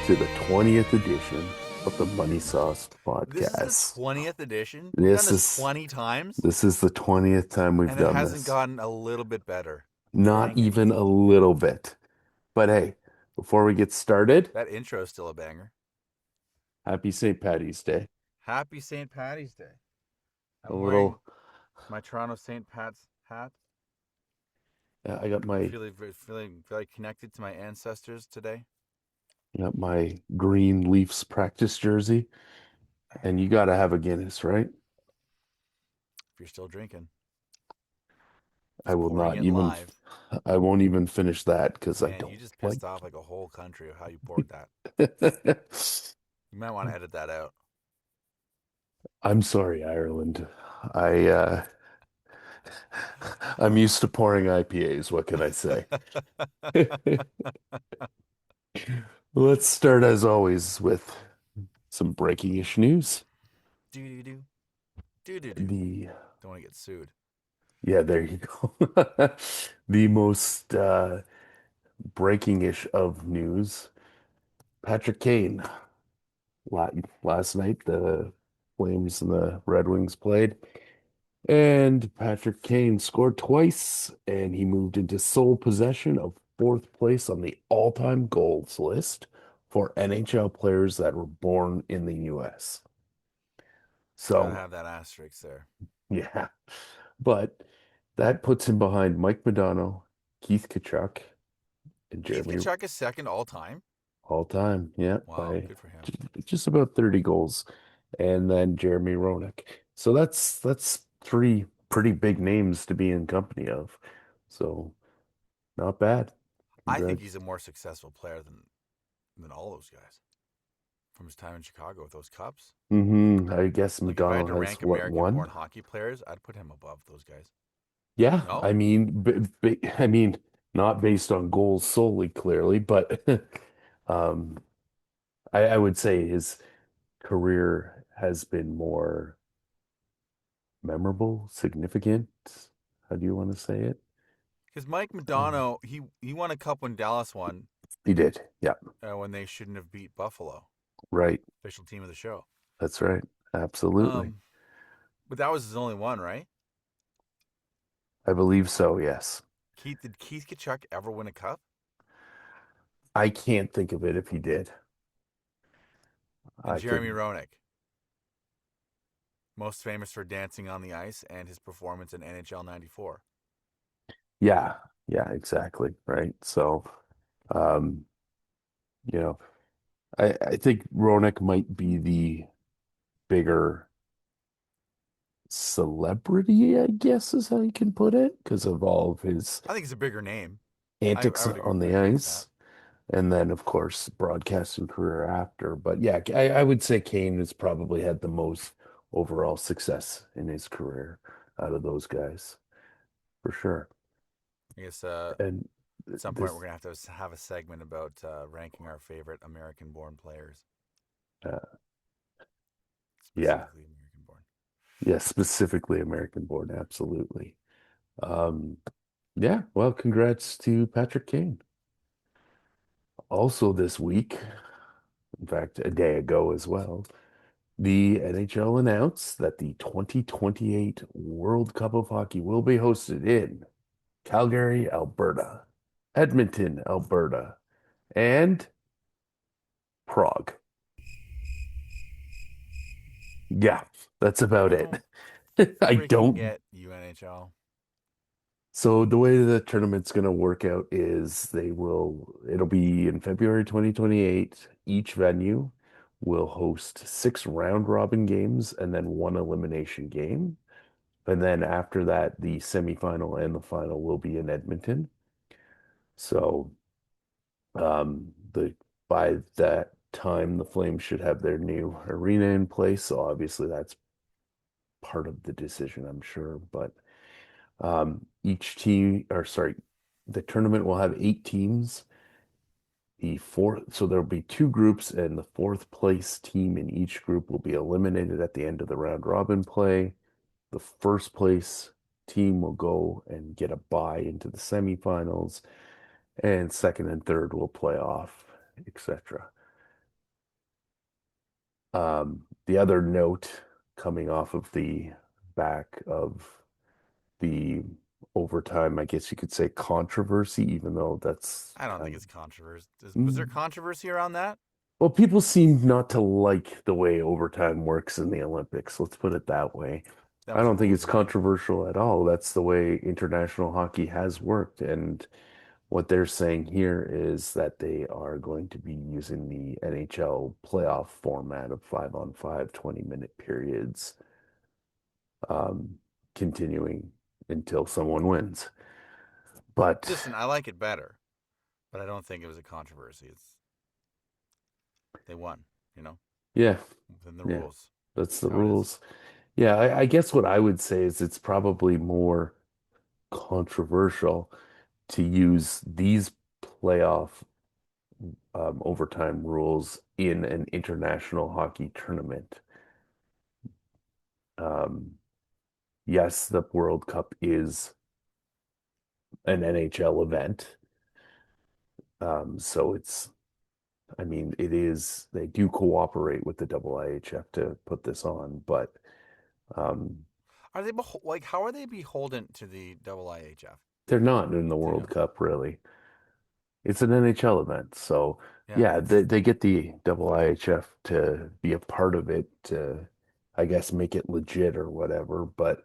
to the 20th edition of the Money Sauce This is the podcast. 20th edition. We've done This this is 20 times, this is the 20th time we've and it done hasn't this. gotten a little bit better. Not Dang it. even a little bit. But hey, before we get started, That intro is still a banger. happy St. Patty's Day. Happy St. Patty's Day. A I'm wearing little, my Toronto St. Pat's hat. I got my Feeling very connected to my ancestors today. Green Leafs practice jersey, and you got to have a Guinness, right? If you're still drinking, I just will pouring not it even, live. I won't even finish that because I Man, you don't just like. pissed off like a whole country of how you poured that. You might want to edit that out. I'm sorry, Ireland. I I'm used to pouring IPAs. What can I say? Let's start as always with some breaking-ish news. Do do do do do do. The Don't want to get sued. Yeah, there you go. The most breaking-ish of news. Patrick Kane. La- Last night, the Flames and the Red Wings played, and Patrick Kane scored twice, and he moved into sole possession of fourth place on the all-time goals list for NHL players that were born in the US. Gotta So, have that asterisk there. yeah, but that puts him behind Mike Modano, Keith Kachuk, and Keith Jeremy Kachuk is second all time. all time. Yeah, Wow, by good for him. just about 30 goals. And then Jeremy Roenick. So that's three pretty big names to be in company of. So not bad. I think Congrats. he's a more successful player than all those guys from his time in Chicago with those cups. I guess Like if I had to McDonald has rank what, one? American-born hockey players, I'd put him above those guys. Yeah, No, I mean, I mean, not based on goals solely, clearly, but um, I would say his career has been more memorable, significant. How do you want to say it? because Mike Um, Modano he won a cup when Dallas won he did. Yeah, when they shouldn't have beat Buffalo, right. official team of the show. That's right. Absolutely. Um, but that was his only one, right? I believe so, yes. Did Keith Kachuk ever win a cup? I can't think of it if he did. And I Jeremy could, Roenick, most famous for dancing on the ice and his performance in NHL '94. yeah, yeah, exactly. Right. So, um, you know, I think Roenick might be the bigger celebrity, I guess is how you can put it, because of all of his I think he's a bigger name. I antics would on the agree with that. ice. And then, of course, broadcasting career after. But yeah, I would say Kane has probably had the most overall success in his career out of those guys, for sure. I guess And at some point this, we're gonna have to have a segment about ranking our favorite American-born players, uh, yeah, specifically American-born. yeah, specifically American born, absolutely. Um, yeah, well, congrats to Patrick Kane. Also this week, in fact, a day ago as well, the NHL announced that the 2028 World Cup of Hockey will be hosted in Calgary, Alberta, Edmonton, Alberta, and Prague. Yeah, that's about I it. don't I freaking don't. get UNHL. So the way the tournament's going to work out is it'll be in February 2028. Each venue will host six round robin games and then one elimination game. And then after that, the semifinal and the final will be in Edmonton. So the by that time, the Flames should have their new arena in place. So obviously that's part of the decision, I'm sure. But each team, or sorry, the tournament will have eight teams. So there'll be two groups, and the fourth place team in each group will be eliminated at the end of the round robin play. The first place team will go and get a bye into the semifinals, and second and third will play off, etc. The other note coming off of the back of the overtime, I guess you could say controversy, even though that's I don't think kind it's controversy. Was of there controversy around that? well, people seem not to like the way overtime works in the Olympics. Let's put it that way. That I was the don't think rules, it's right? controversial at all. That's the way international hockey has worked. And what they're saying here is that they are going to be using the NHL playoff format of 5-on-5, 20-minute periods, um, continuing until someone wins. But Listen, I like it better, but I don't think it was a controversy. They won, you know, yeah, within the yeah, rules. that's That's the how it is. rules. Yeah, I guess what I would say is it's probably more controversial to use these playoff overtime rules in an international hockey tournament. Um, yes, the World Cup is an NHL event. So I mean, it is, they do cooperate with the IIHF to put this on, but um, Are they like how are they beholden to the IIHF? they're not in the Do you World know? Cup, really. It's an NHL event. So, Yeah, yeah, it's they get the IIHF to be a part of it to, I guess, make it legit or whatever. But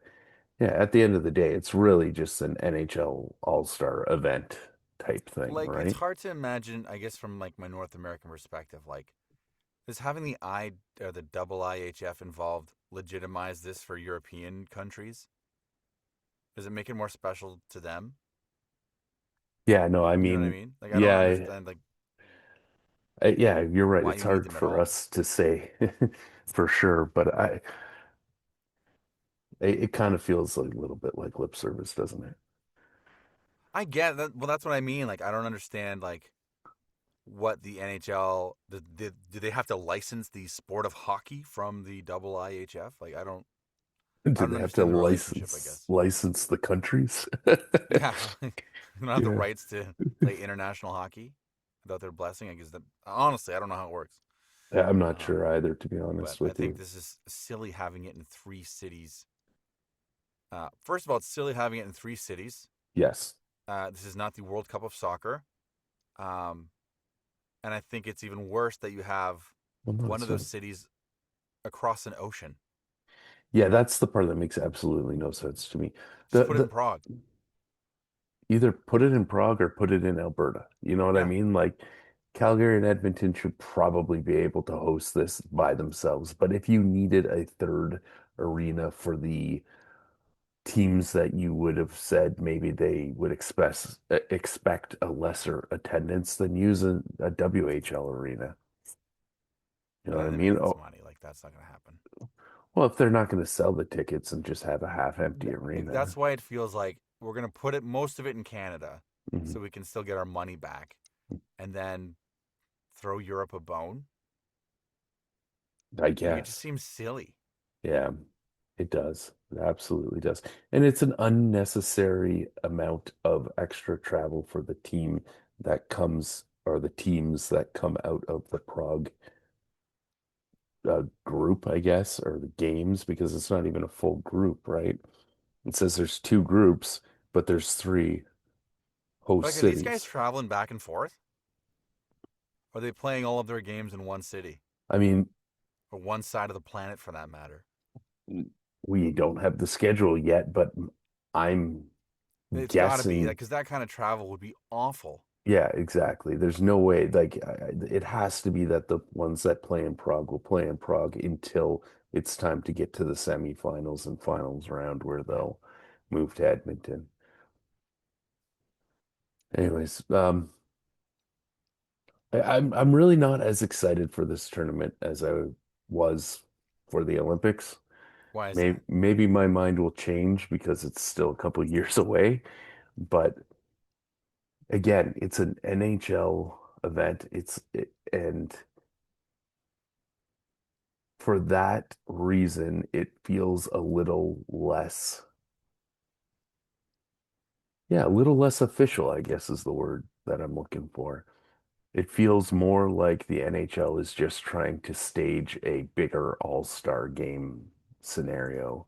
yeah, at the end of the day, it's really just an NHL All-Star event type thing, like it's right? hard to imagine. I guess from like my North American perspective, like does having the I or the IIHF involved legitimize this for European countries? Does it make it more special to them? Yeah, no, I You know what I mean, mean? Like I don't yeah, understand like yeah, you're right. why It's you need hard them at for all. us to say for sure, but it kind of feels like a little bit like lip service, doesn't it? I get that. Well, that's what I mean. Like I don't understand like what the NHL do they have to license the sport of hockey from the IIHF? Like I Do don't they have to understand the relationship. I guess. license the countries? Yeah, they don't have the Yeah. rights to play international hockey without their blessing. I guess that honestly, I don't know how it works. Yeah, I'm not Um, sure either, to be but honest I with think you. this is silly having it in three cities. First of all, it's silly having it in three cities. Yes. This is not the World Cup of soccer. Um, and I think it's even worse that you have Well, no, one of it's those not. cities across an ocean. Yeah, that's the part that makes absolutely no sense to me. Just The put it in the Prague. Either put it in Prague or put it in Alberta. You know what I Yeah, mean? Like Calgary and Edmonton should probably be able to host this by themselves. But if you needed a third arena for the teams that you would have said maybe they would expect a lesser attendance, then use a WHL arena. You but know what then I they mean? make less Oh, money. Like that's not going to happen. well, if they're not going to sell the tickets and just have a half empty That's arena. why it feels like we're going to put it most of it in Canada, Mhm. so we can still get our money back, and then throw Europe a bone. I Like it just guess. seems silly. Yeah, it does. It absolutely does. And it's an unnecessary amount of extra travel for the team that comes, or the teams that come out of the Prague group, I guess, or the games, because it's not even a full group, right? It says there's two groups, but there's three host Like are these guys cities. traveling back and forth? Or are they playing all of their games in one city I mean, or one side of the planet for that matter? we don't have the schedule yet, but I'm It's got to be guessing. like because that kind of travel would be awful. Yeah, exactly. There's no way, like, it has to be that the ones that play in Prague will play in Prague until it's time to get to the semifinals and finals round where Right. they'll move to Edmonton. Anyways, I'm really not as excited for this tournament as I was for the Olympics. Why is Maybe that? maybe my mind will change because it's still a couple years away, but again, it's an NHL event. And for that reason, it feels a little less, yeah, a little less official, I guess is the word that I'm looking for. It feels more like the NHL is just trying to stage a bigger all-star game scenario,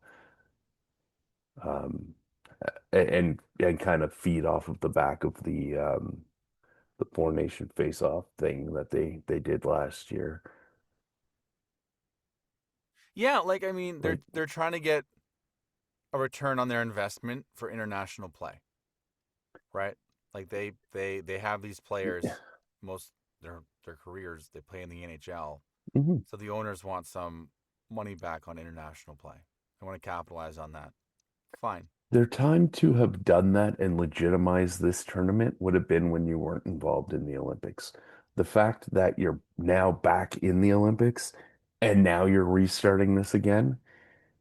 um, and kind of feed off of the back of the Four Nation face-off thing that they did last year. Yeah, like I mean, Like, they're trying to get a return on their investment for international play, right? Like they have these players, most their careers they play in the NHL, mhm. so the owners want some money back on international play. They want to capitalize on that. Fine. Their time to have done that and legitimize this tournament would have been when you weren't involved in the Olympics. The fact that you're now back in the Olympics and now you're restarting this again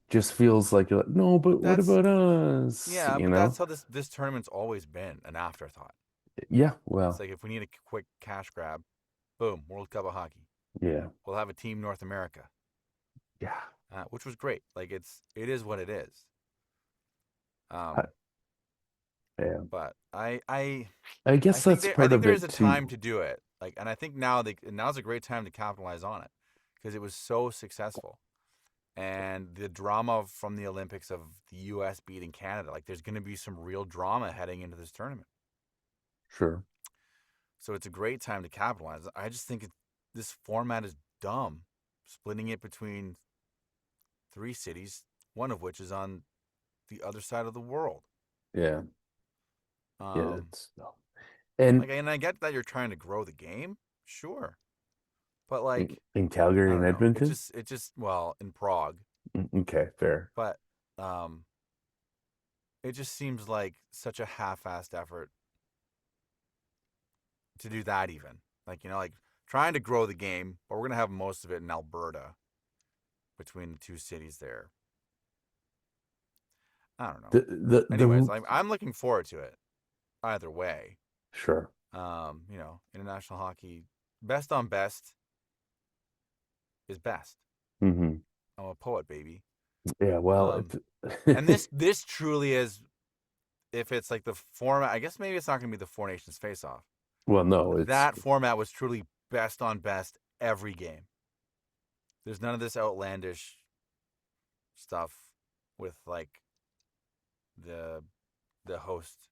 just feels like you're like, no, but But what that's about us? yeah, You but know? that's how this tournament's always been an afterthought. Yeah, It's well, like if we need a quick cash grab, boom, World Cup of hockey. yeah, We'll have a team North America, yeah, which was great. Like it is what it is. I, Um, yeah. but I I guess think that's there I part think of there is it a time too. to do it. Like, and I think now's a great time to capitalize on it because it was so successful. And the drama from the Olympics of the U.S. beating Canada, like there's going to be some real drama heading into this tournament. Sure. So it's a great time to capitalize. I just think this format is dumb, splitting it between three cities, one of which is on the other side of the world. Yeah, yeah, Um, it's and like, and I get that you're trying to grow the game, sure, but like, in I Calgary and don't know. Edmonton. It just well in Prague, Okay, fair. but um, it just seems like such a half-assed effort to do that. Even like like trying to grow the game, but we're gonna have most of it in Alberta between the two cities there. I don't know. Anyways, The I'm looking forward to it either way. sure. International hockey, best on best is best. Hmm. I'm a poet, baby. Yeah, well, Um, and this truly is, if it's like the format. I guess maybe it's not going to be the Four Nations face-off, well, no, but it's that format was truly best on best every game. There's none of this outlandish stuff with like the the host,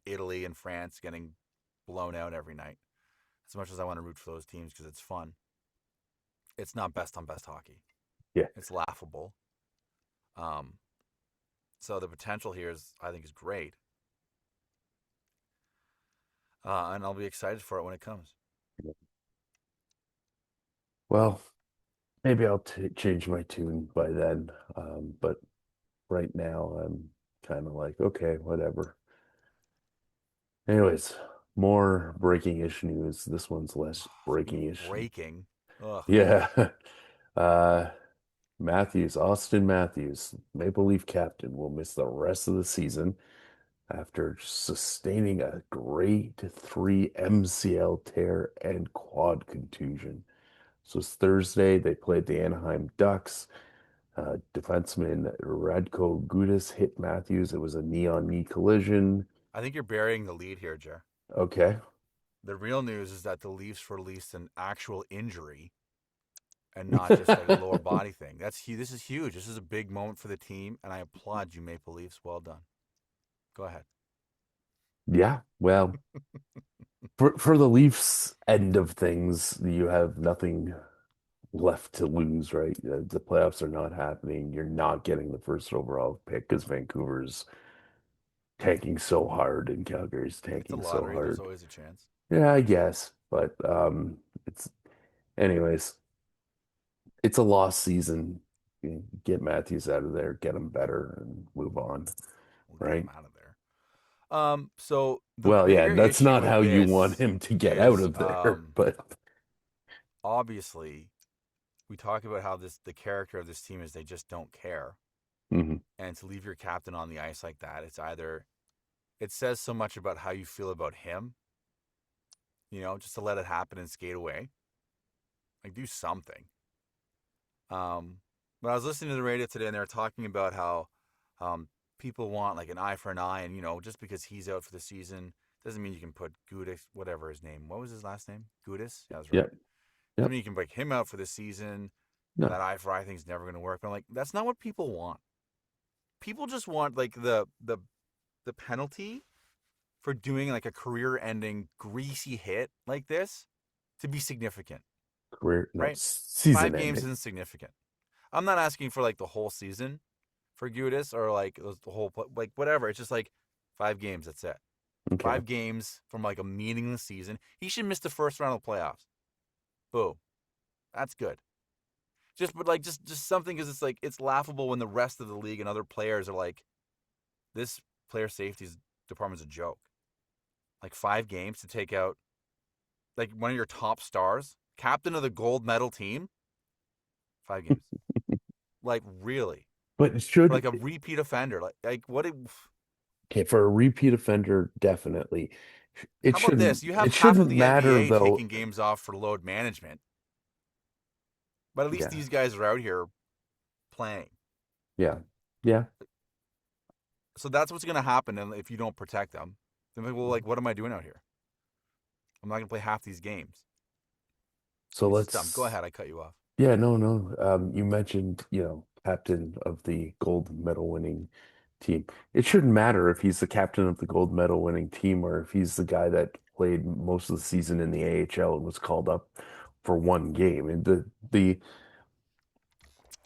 Italy and France, getting blown out every night. As much as I want to root for those teams because it's fun, it's not best on best hockey. yeah. It's laughable. Um, so the potential here I think, is great, and I'll be excited for it when it comes. Well, maybe I'll t change my tune by then. But right now, I'm kind of like, okay, whatever. Anyways, more breaking-ish news. This one's less Speaking of breaking-ish. breaking, ugh, Yeah. Uh, Austin Matthews, Maple Leaf captain, will miss the rest of the season after sustaining a grade 3 MCL tear and quad contusion. So it's Thursday. They played the Anaheim Ducks. Defenseman Radko Gudas hit Matthews. It was a knee-on-knee collision. I think you're burying the lead here, Jer. Okay. The real news is that the Leafs released an actual injury and not just like a lower body thing. This is huge. This is a big moment for the team, and I applaud you, Maple Leafs. Well done. Go ahead. Yeah, well, for the Leafs end of things, you have nothing left to lose, right? The playoffs are not happening. You're not getting the first overall pick because Vancouver's tanking so hard and Calgary's It's a tanking so lottery. There's hard. always a chance. Yeah, I guess, but it's anyways, it's a lost season. Get Matthews out of there, get him better, and move on, We'll get right? him out of there. So the Well, yeah, bigger that's issue not with how you want this him to get out is, of there, but obviously we talk about how the character of this team is they just don't care, mhm. and to leave your captain on the ice like that, it's either it says so much about how you feel about him, just to let it happen and skate away. Like do something. Um, but I was listening to the radio today, and they were talking about how people want like an eye for an eye, and just because he's out for the season, Doesn't mean you can put Gudis, whatever his name. What was his last name? Gudis? Yeah, that's right. Yep. Doesn't Yep. mean you can break him out for the season. And No. that eye for eye thing's never going to work. But I'm like, that's not what people want. People just want like the penalty for doing like a career-ending greasy hit like this to be significant, Career, no, right? season 5 games ending. isn't significant. I'm not asking for like the whole season for Gudis or like the whole like whatever. It's just like 5 games. That's it. Okay. 5 games from like a meaningless season. He should miss the first round of the playoffs. Boom. That's good. But like just something because it's like it's laughable when the rest of the league and other players are like, this player safety department's a joke. Like 5 games to take out like one of your top stars, captain of the gold medal team. 5 games. Like really, But it for should, like a repeat offender. Like what? okay, for a repeat offender, definitely. How about this? You have It half of shouldn't the matter NBA though. taking games off for load management, but at least Yeah. these guys are out here playing. Yeah. Yeah. So that's what's going to happen, and if you don't protect them, then like, well, like what am I doing out here? I'm not going to play half these games. So It's just dumb. Go let's, ahead. I cut you off. yeah, no, no. You mentioned, captain of the gold medal winning team. It shouldn't matter if he's the captain of the gold medal winning team or if he's the guy that played most of the season in the AHL and was called up for one game. And the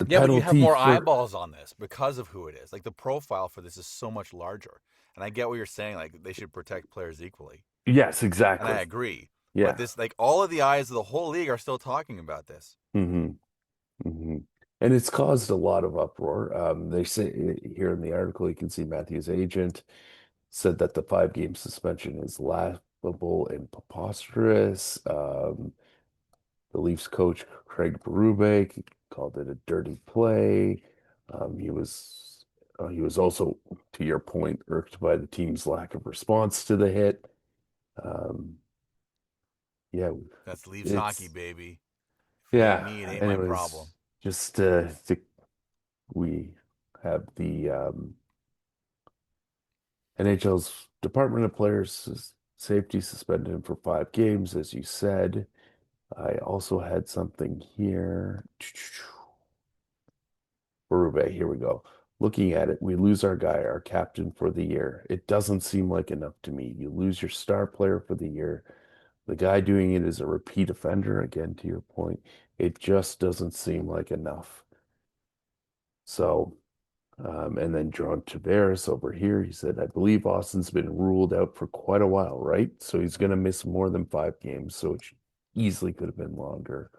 Yeah, but you have penalty more for, eyeballs on this because of who it is. Like the profile for this is so much larger. And I get what you're saying. Like they should protect players equally. yes, And I exactly. agree. But Yeah. this, like all of the eyes of the whole league are still talking about this. hmm hmm And it's caused a lot of uproar. They say here in the article, you can see Matthew's agent said that the 5 game suspension is laughable and preposterous. The Leafs coach Craig Berube called it a dirty play. He was also, to your point, irked by the team's lack of response to the hit. Um, yeah, That's Leafs hockey, it's baby. If it ain't yeah. me, it ain't my Anyways, problem. just we have the NHL's Department of Players Safety suspended him for 5 games, as you said. I also had something here. Berube, here we go. Looking at it, we lose our guy, our captain for the year. It doesn't seem like enough to me. You lose your star player for the year. The guy doing it is a repeat offender, again, to your point. It just doesn't seem like enough. So, and then John Tavares over here, he said, I believe Austin's been ruled out for quite a while, right? So he's going to miss more than 5 games. So it easily could have been longer.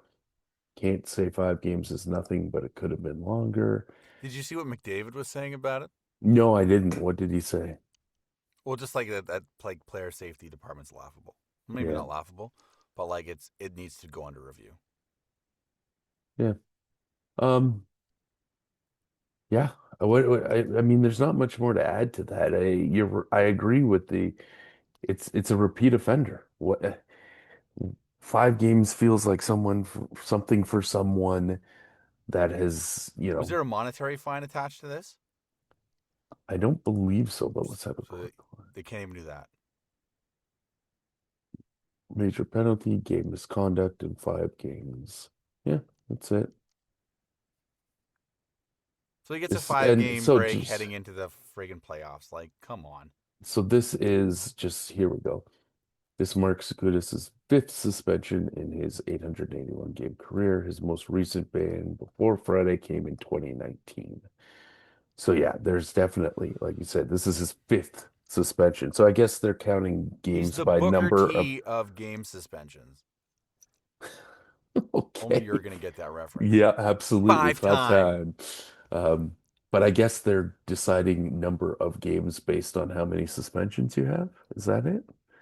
Can't say 5 games is nothing, but it could have been longer. Did you see what McDavid was saying about it? No, I didn't. What did he say? Well, just like that like player safety department's laughable. Maybe Yeah. not laughable, but like it needs to go under review. Yeah. Um, yeah. I mean, there's not much more to add to that. I agree with it's a repeat offender. 5 games feels like something for someone that has, Was there a monetary fine attached to this? I don't believe so, but let's have a So quick they can't even do that. major penalty, game misconduct in 5 games. Yeah, that's it. So he gets a This five and game so break just heading into the friggin' playoffs. Like, come on. so this is just here we go. This marks Gudis's fifth suspension in his 881 game career. His most recent ban before Friday came in 2019. So yeah, there's definitely, like you said, this is his fifth suspension. So I guess they're counting He's games the by Booker number of. T of game suspensions. Only you're Okay. gonna get that reference. Yeah, absolutely. 5 5 time. times. But I guess they're deciding number of games based on how many suspensions you have. Is that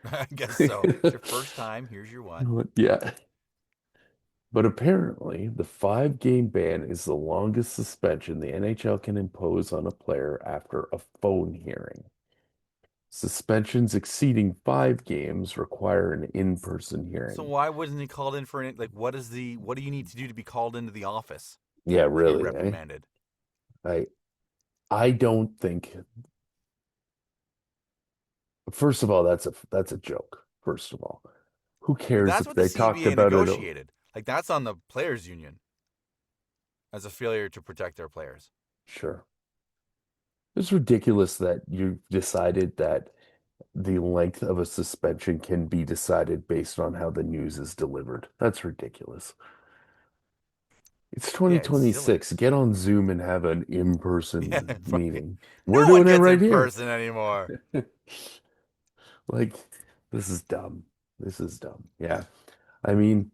I guess so. It's it? your first time. Here's your one. Yeah. But apparently, the 5 game ban is the longest suspension the NHL can impose on a player after a phone hearing. Suspensions exceeding 5 games require an in-person So hearing. why wasn't he called in for like what do you need to do to be called into the office Yeah, to be really, eh? reprimanded? I I don't think First of all, that's a joke. First of all, who But cares that's if what the they talked CBA about it? negotiated. Like that's on the players' union as a failure to protect their players. Sure. It's ridiculous that you've decided that the length of a suspension can be decided based on how the news is delivered. That's ridiculous. It's Yeah, it's silly. 2026. Get on Zoom and have an Yeah, in-person fucking. meeting. We're No one doing it gets right in here. person anymore. Like, this is dumb. This is dumb. Yeah. I mean,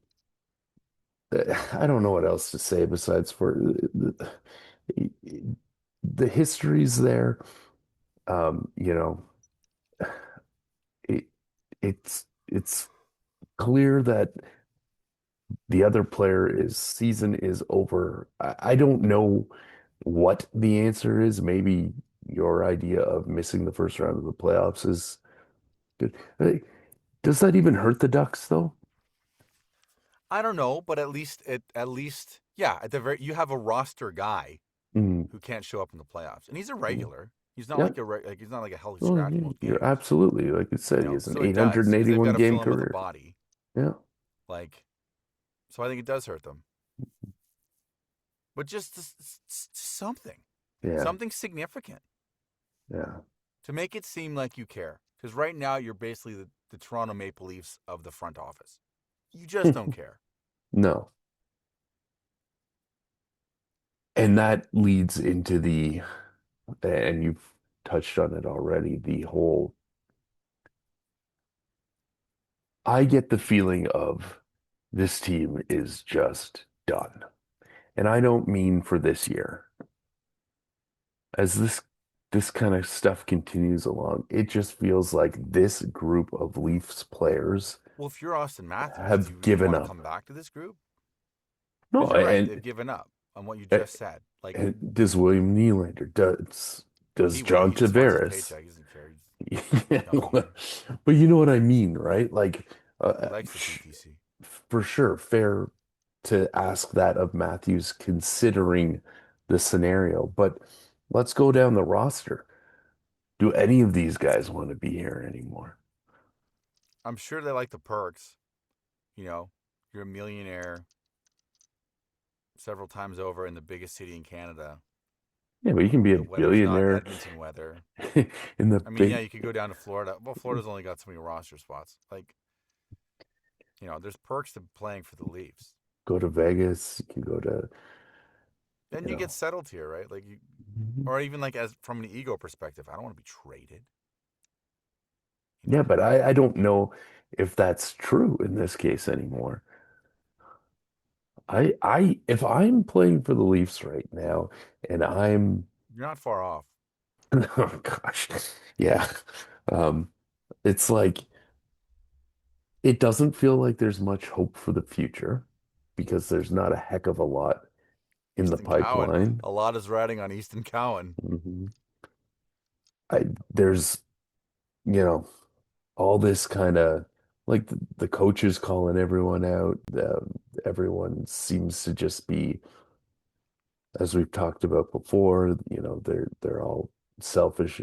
I don't know what else to say besides for the history's there. You know, it, it's clear that the other player is season is over. I don't know what the answer is. Maybe your idea of missing the first round of the playoffs is good. Does that even hurt the Ducks though? I don't know, but at least yeah, at the very you have a roster guy Mm, who can't show up in the playoffs, and he's a mm. regular. He's not Yeah. like like he's not like a healthy Well, scratch most you're games, absolutely, like you you said, he know. has an So it does because they've 881 got to game fill him with a career. body. Yeah. Like, so I think it does hurt them, but just something, Yeah. something significant Yeah. to make it seem like you care. Because right now you're basically the Toronto Maple Leafs of the front office. You just don't care. No. And that leads into and you've touched on it already, the whole, I get the feeling of this team is just done. And I don't mean for this year. As this kind of stuff continues along, it just feels like this group of Leafs players Well, if you're Austin Matthews, do have you given want to up. come back to this group? No, Because you're right, they've given up on what you just said. Like and does William Nylander, does John he just wants his Tavares? paycheck. He doesn't care. He's done here. But you know what I mean, right? Like, He likes the TTC. for sure, fair to ask that of Matthews considering the scenario. But let's go down the roster. Do any of these guys want to be here anymore? I'm sure they like the perks. You know, you're a millionaire several times over in the biggest city in Canada. Yeah, but you can be a The weather's not billionaire Edmonton weather. in the I mean, yeah, big, you could go down to Florida. Well, Florida's only got so many roster spots. Like, there's perks to playing for the Leafs. go to Vegas, you can go to, Then you you get know. settled here, right? Like you, Mhm. or even like as from an ego perspective, I don't want to be traded. You Yeah, know, but I don't know if that's true in this case anymore. If I'm playing for the Leafs right now and I'm, you're not far off. oh gosh, yeah, um, it's like, it doesn't feel like there's much hope for the future because there's not a heck of a lot in the Easton Cowan. pipeline. A lot is riding on Easton Cowan. Mhm. There's, you know, all this kind of like the coaches calling everyone out. Everyone seems to just be, as we've talked about before, they're all selfish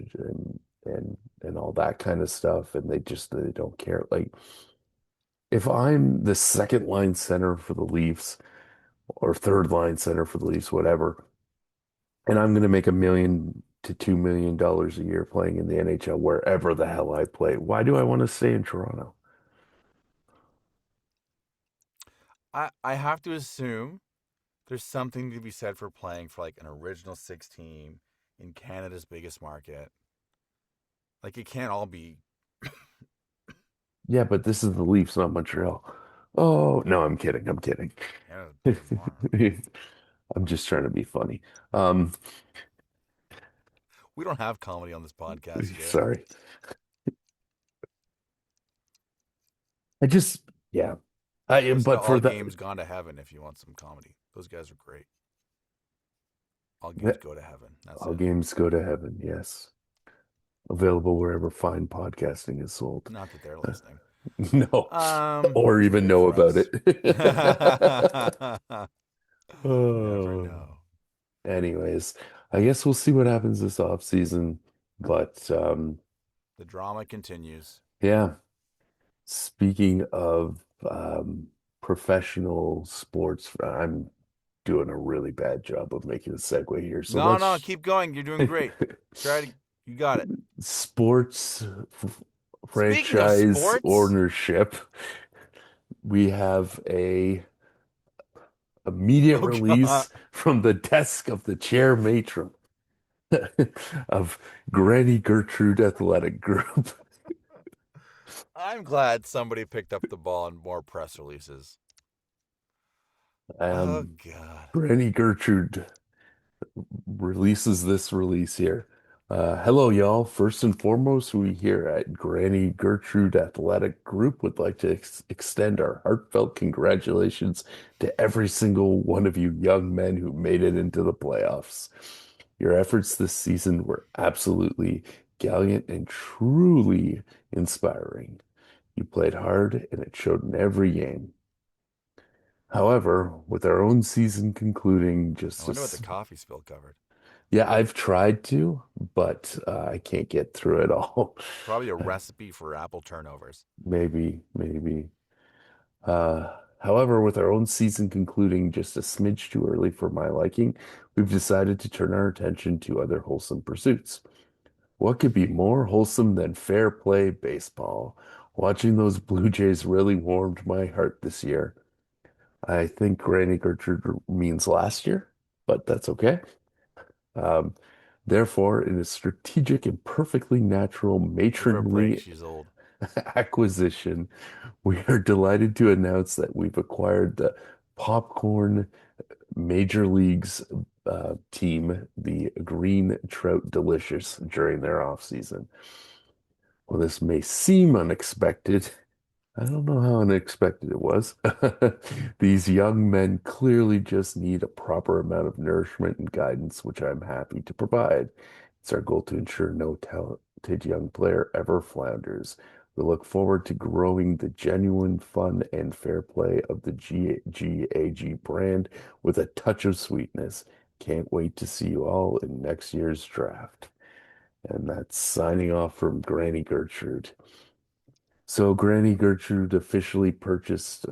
and all that kind of stuff, and they don't care. Like if I'm the second line center for the Leafs or third line center for the Leafs, whatever, and I'm going to make $1 to $2 million a year playing in the NHL wherever the hell I play. Why do I want to stay in Toronto? I have to assume there's something to be said for playing for like an original six team in Canada's biggest market. Like it can't all be Yeah, but this is the Leafs, not Montreal. Oh, no, I'm kidding. I'm kidding. Canada's biggest market. I'm just trying to be funny. Um, We don't have comedy on this podcast, Jay. sorry. I just, yeah. Listen to But for All that, Games Gone to Heaven if you want some comedy. Those guys are great. All Games Go to Heaven. That's all it. games go to heaven. Yes. Available wherever fine podcasting is sold. Not that they're listening. No, or Too even late know for about us. it. Never Oh. know. Anyways, I guess we'll see what happens this off season. But The drama continues. Yeah. Speaking of professional sports, I'm doing a really bad job of making a segue here. So No, no, let's keep going. You're doing great. Try to. You got it. sports Speaking of franchise sports, ownership. We have a immediate oh god, release from the desk of the chair matron of Granny Gertrude Athletic Group. I'm glad somebody picked up the ball in more press releases. Oh Um, god. Granny Gertrude releases this release here. Hello, y'all. First and foremost, we here at Granny Gertrude Athletic Group would like to extend our heartfelt congratulations to every single one of you young men who made it into the playoffs. Your efforts this season were absolutely gallant and truly inspiring. You played hard, and it showed in every game. However, with our own season concluding I just wonder what the as coffee spill covered. yeah, I've tried to, but I can't get through it all. Probably a recipe for apple turnovers. Maybe. However, with our own season concluding just a smidge too early for my liking, we've decided to turn our attention to other wholesome pursuits. What could be more wholesome than fair play baseball? Watching those Blue Jays really warmed my heart this year. I think Granny Gertrude means last year, but that's okay. Um, Therefore, in a strategic and perfectly natural Give her a break. matronly She's old. acquisition, we are delighted to announce that we've acquired the Popcorn Major Leagues team, the Green Trout Delicious, during their offseason. Well, this may seem unexpected. I don't know how unexpected it was. These young men clearly just need a proper amount of nourishment and guidance, which I'm happy to provide. It's our goal to ensure no talented young player ever flounders. We look forward to growing the genuine fun and fair play of the GAG brand with a touch of sweetness. Can't wait to see you all in next year's draft. And that's signing off from Granny Gertrude. So Granny Gertrude officially purchased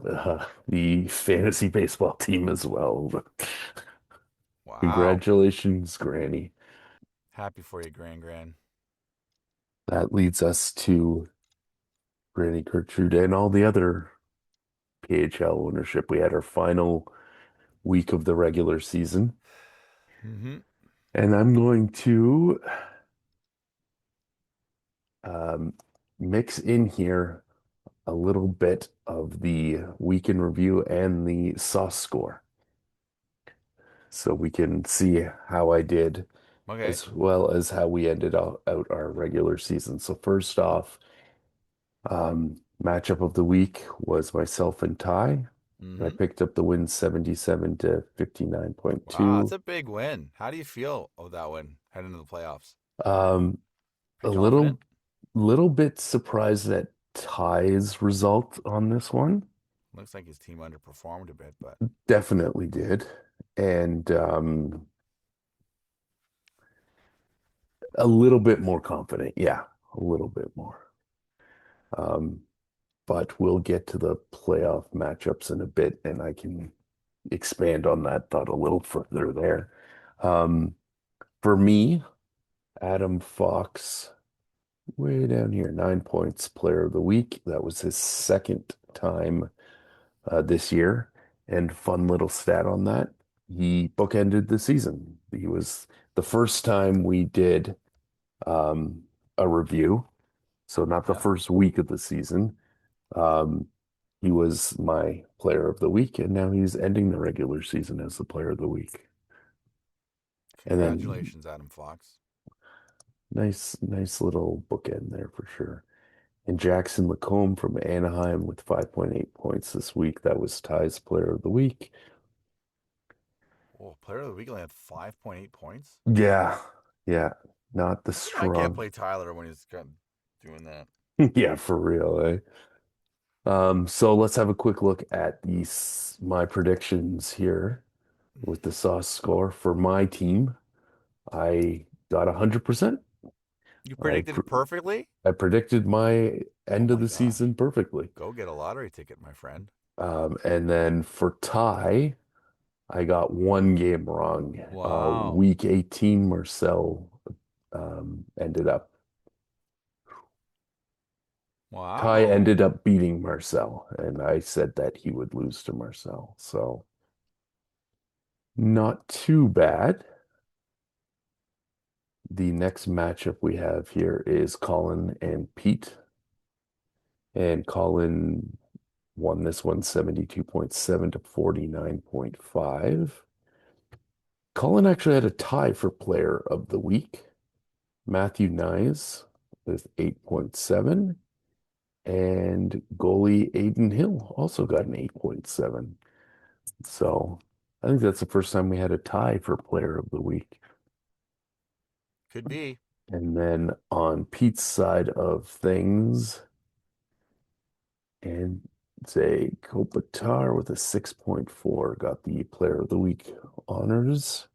the fantasy baseball team as well. Wow. Congratulations, Granny. Happy for you, Gran. That leads us to Granny Gertrude and all the other PHL ownership. We had our final week of the regular season, Mm-hmm. and I'm going to um, mix in here a little bit of the week in review and the SoSS score so we can see how I did Okay. as well as how we ended out our regular season. So first off, matchup of the week was myself and Ty. I Mm-hmm. picked up the win 77 to Wow, that's 59.2. a big win. How do you feel of that win heading into the playoffs? Um, a Pretty confident? little bit surprised at Ty's result on this one. Looks like his team underperformed a bit, but Definitely did. And a little bit more confident. Yeah, a little bit more. Um, but we'll get to the playoff matchups in a bit, and I can expand on that thought a little further there. Um, for me, Adam Fox, way down here, 9 points, player of the week. That was his second time this year. And fun little stat on that, he bookended the season. He was the first time we did um, a review, so not the yeah. first week of the season. Um, he was my player of the week, and now he's ending the regular season as the player of the week. And then Congratulations, Adam Fox. nice little bookend there for sure. And Jackson Lacombe from Anaheim with 5.8 points this week. That was Ty's player of the week. Oh, player of the week only had 5.8 points. Yeah, yeah, not the I can't strong. play Tyler when he's doing that. Yeah, for real, eh? So let's have a quick look at these my predictions here with the sauce score for my team. I got 100%. You I predicted pr it perfectly? I predicted my Oh end of my the gosh. season perfectly. Go get a lottery ticket, my friend. And then for tie, I got one game wrong. Wow. Week 18, Marcel ended up Ty ended Wow. up beating Marcel, and I said that he would lose to Marcel. So not too bad. The next matchup we have here is Colin and Pete. And Colin won this one 72.7 to 49.5. Colin actually had a tie for player of the week. Matthew Nyes with 8.7. And goalie Aiden Hill also got an 8.7. So I think that's the first time we had a tie for player of the week. Could be. And then on Pete's side of things, and say Kopitar with a 6.4 got the player of the week honors.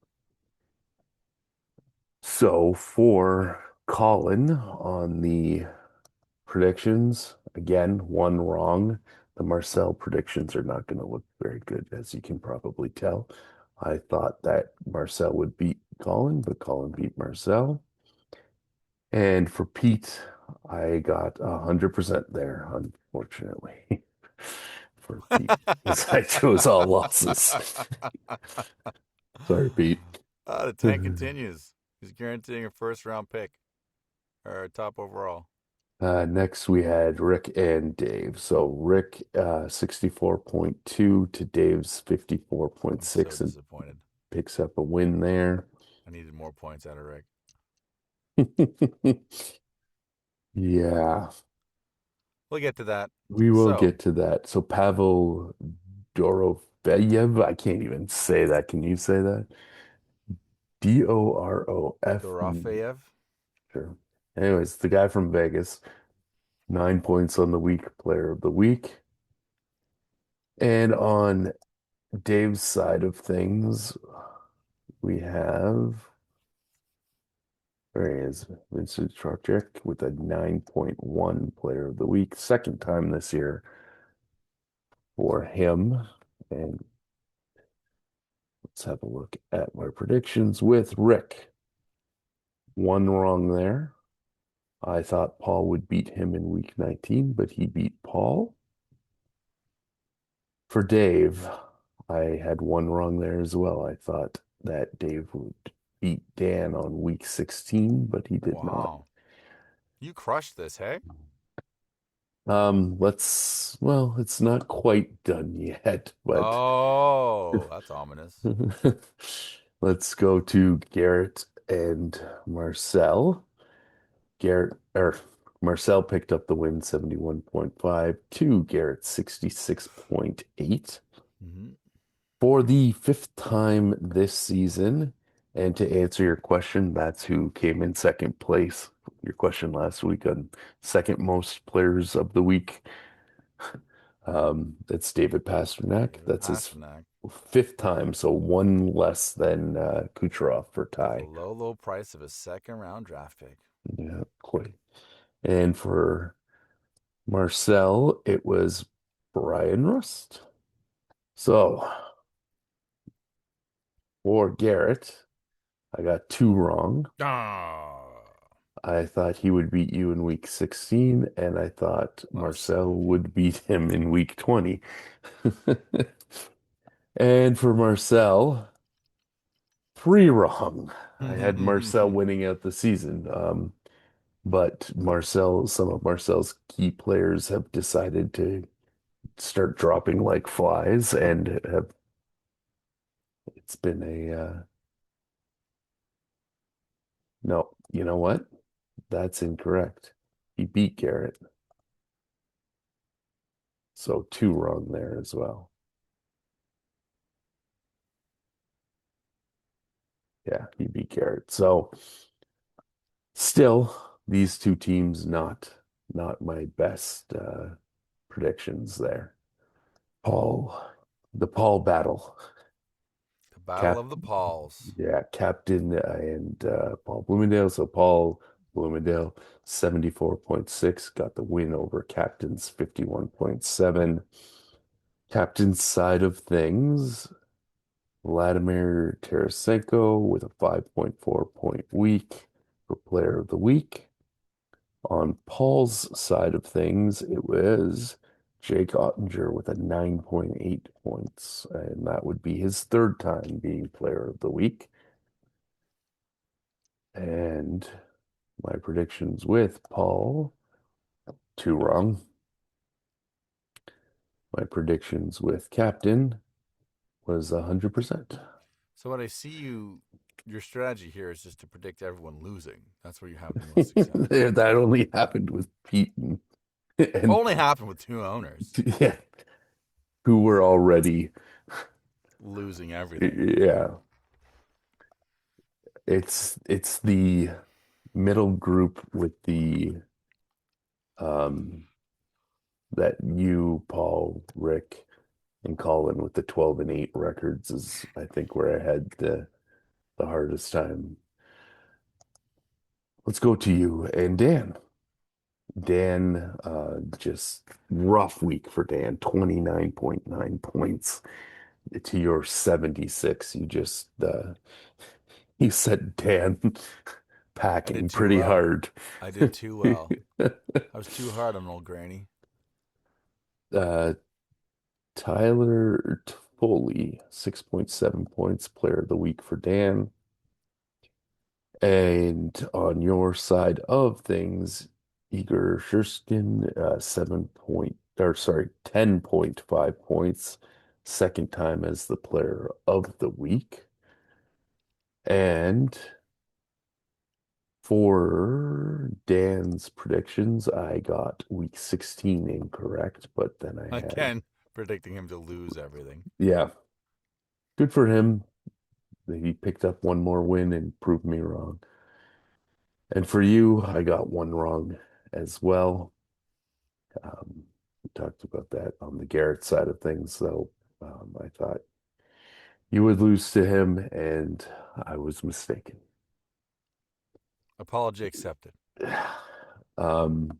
So for Colin on the predictions, again, one wrong. The Marcel predictions are not going to look very good, as you can probably tell. I thought that Marcel would beat Colin, but Colin beat Marcel. And for Pete, I got 100% there, unfortunately, for Pete, because I chose all losses. Sorry, Pete. The tank continues. He's guaranteeing a first round pick or a top overall. Next, we had Rick and Dave. So Rick 64.2 to Dave's I'm so 54.6 and disappointed. picks up a win there. I needed more points out of Rick. Yeah, We'll get to that. we will So, get to that. So Pavel Dorofeyev, I can't even say that. Can you say that? Dorof. Dorofeyev. Sure. Anyways, the guy from Vegas, 9 points on the week, player of the week. And on Dave's side of things, we have, there he is, Vincent Trocek with a 9.1 player of the week, second time this year for him. And let's have a look at my predictions with Rick. One wrong there. I thought Paul would beat him in week 19, but he beat Paul. For Dave, I had one wrong there as well. I thought that Dave would beat Dan on week 16, but he did not. Wow. You crushed this, hey? Well, it's not quite done yet, but Oh, that's ominous. let's go to Garrett and Marcel. Garrett or Marcel picked up the win 71.5 to Garrett 66.8 Hmm. for the fifth time this season. And to answer your question, that's who came in second place. Your question last week on second most players of the week. That's David Pasternak. David That's his Pasternak fifth time, so one less than Kucherov for for the tie. low, low price of a second round draft pick. Yeah, quite. And for Marcel, it was Brian Rust. So for Garrett, I got two wrong. Oh, I thought he would beat you in week 16, and I thought that was so Marcel of you. would beat him in week 20. And for Marcel, three wrong. I had Marcel winning out the season. But some of Marcel's key players have decided to start dropping like flies, and it's been no, you know what? That's incorrect. He beat Garrett. So two wrong there as well. Yeah, he beat Garrett. So still, these two teams not my best predictions there. Paul, the Paul battle. The Battle Cap, of the Pauls. yeah, Captain and Paul Bloomingdale. So Paul Bloomingdale 74.6 got the win over Captain's 51.7. Captain's side of things, Vladimir Tarasenko with a 5.4 point week for player of the week. On Paul's side of things, it was Jake Ottinger with a 9.8 points, and that would be his third time being player of the week. And my predictions with Paul, two wrong. My predictions with Captain was 100%. So what I see your strategy here is just to predict everyone losing. That's where you have the most success. That only happened with Pete and Only happened with two owners yeah, who were already, losing everything. yeah, it's the middle group with the um that you, Paul, Rick, and Colin with the 12 and 8 records is I think where I had the hardest time. Let's go to you and Dan. Dan, just rough week for Dan, 29.9 points to your 76. You just you set Dan I did packing too pretty well. hard. I did too well. I was too hard on old Granny. uh Tyler Toffoli, 6.7 points, player of the week for Dan. And on your side of things, Igor Sherskin, 10.5 points, second time as the player of the week. And for Dan's predictions, I got week 16 incorrect, but then I had, Again, predicting him to lose everything. yeah, good for him. He picked up one more win and proved me wrong. And for you, I got one wrong as well. We talked about that on the Garrett side of things, though. I thought you would lose to him, and I was mistaken. Apology accepted. Um,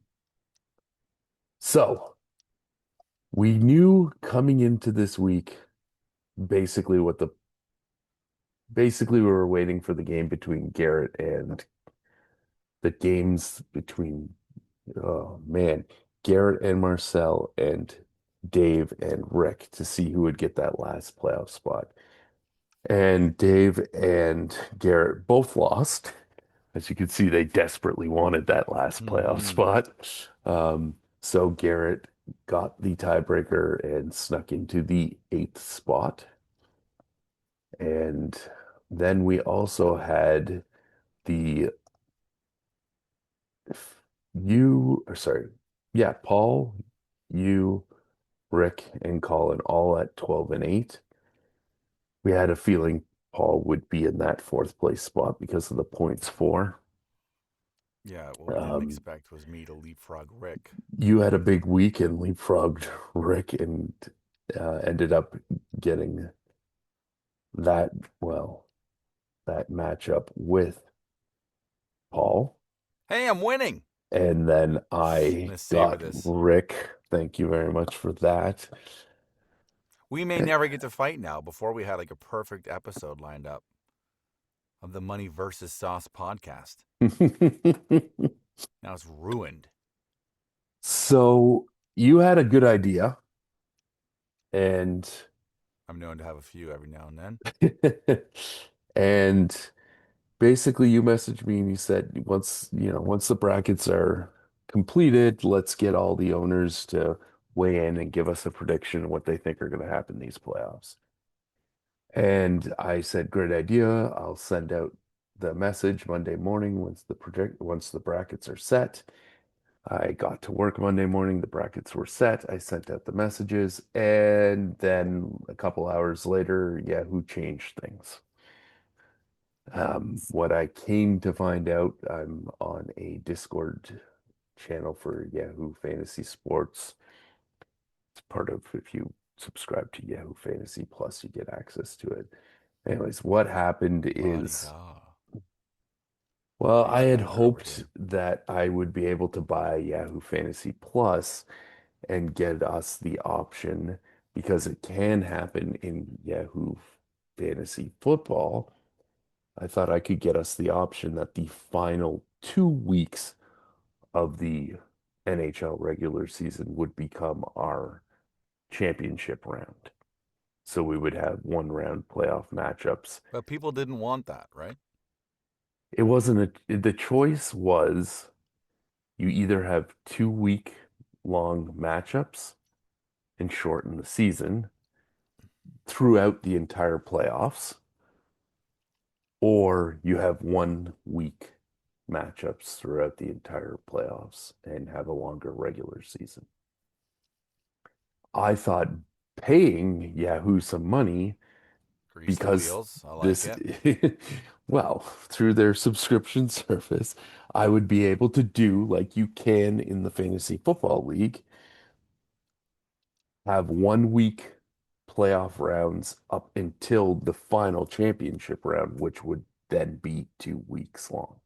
so we knew coming into this week basically what the basically we were waiting for the game between Garrett and the games between oh man, Garrett and Marcel and Dave and Rick to see who would get that last playoff spot. And Dave and Garrett both lost. As you can see, they desperately wanted that last playoff Mm-hmm. spot. So Garrett got the tiebreaker and snuck into the eighth spot. And then we also had the sorry, yeah, Paul, you, Rick, and Colin all at 12 and 8. We had a feeling Paul would be in that fourth place spot because of the points for. Yeah, what we didn't Um, expect was me to leapfrog Rick. you had a big week and leapfrogged Rick and ended up getting that, well, that matchup with Paul. Hey, I'm winning. And then I'm I gonna savor got this. Rick. Thank you very much for that. We may never get to fight now. Before we had like a perfect episode lined up of the Money versus Sauce podcast. Now it's ruined. So you had a good idea, and I'm known to have a few every now and then. and basically you messaged me and you said once the brackets are completed, let's get all the owners to weigh in and give us a prediction of what they think are going to happen these playoffs. And I said, great idea. I'll send out the message Monday morning once the brackets are set. I got to work Monday morning. The brackets were set. I sent out the messages, and then a couple hours later, Yahoo changed things. What I came to find out, I'm on a Discord channel for Yahoo Fantasy Sports. It's part of if you subscribe to Yahoo Fantasy Plus, you get access to it. Anyways, what happened La di is da. Well, Or you I just had wanted her over hoped here? that I would be able to buy Yahoo Fantasy Plus and get us the option because it can happen in Yahoo Fantasy Football. I thought I could get us the option that the final 2 weeks of the NHL regular season would become our championship round. So we would have one round playoff matchups. But people didn't want that, right? It wasn't the choice was you either have 2 week long matchups and shorten the season throughout the entire playoffs, or you have 1 week matchups throughout the entire playoffs and have a longer regular season. I thought paying Yahoo some money Grease the because wheels. I like this, it. well, through their subscription service, I would be able to do like you can in the fantasy football league, have 1 week playoff rounds up until the final championship round, which would then be 2 weeks long.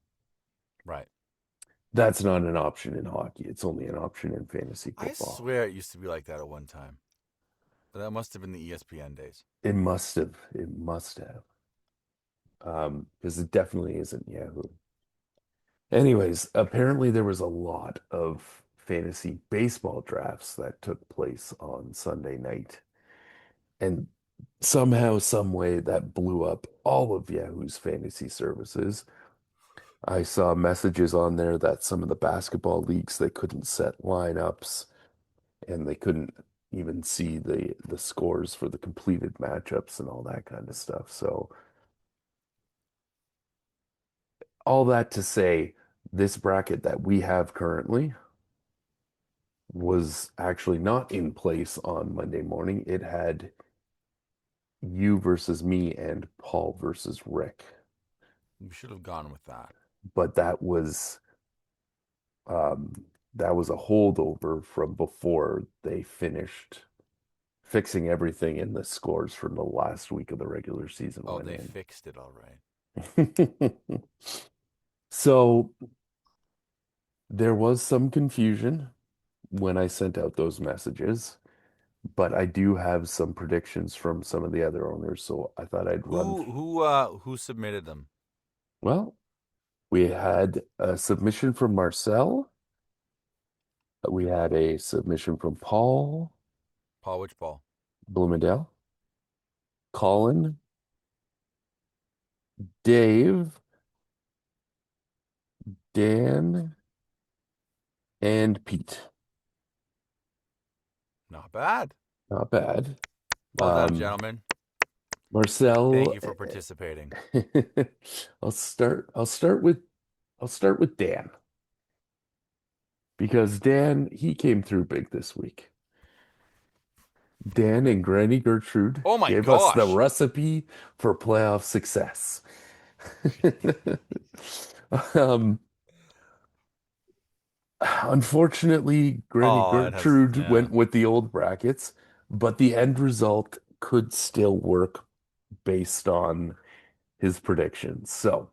Right. That's not an option in hockey. It's only an option in fantasy I football. swear it used to be like that at one time. But that must have been the ESPN days. It must have. It must have. Because it definitely isn't Yahoo. Anyways, apparently there was a lot of fantasy baseball drafts that took place on Sunday night. And somehow, some way that blew up all of Yahoo's fantasy services. I saw messages on there that some of the basketball leagues they couldn't set lineups and they couldn't even see the scores for the completed matchups and all that kind of stuff. So all that to say, this bracket that we have currently was actually not in place on Monday morning. It had you versus me and Paul versus Rick. We should have gone with that. But um that was a holdover from before they finished fixing everything in the scores from the last week of the regular season Oh, went they in. fixed it all right. So there was some confusion when I sent out those messages, but I do have some predictions from some of the other owners, so I thought I'd run. Who submitted them? Well, we had a submission from Marcel. We had a submission from Paul Paul, which Paul? Bloomingdale, Colin, Dave, Dan, and Pete. Not bad. Not bad. Well done, Um, gentlemen. Thank Marcel, you for participating. I'll start with Dan because Dan, he came through big this week. Dan and Granny Gertrude Oh my gave us the gosh. recipe for playoff success. Um, Unfortunately, Granny Oh, it has, Gertrude yeah. went with the old brackets, but the end result could still work based on his predictions. So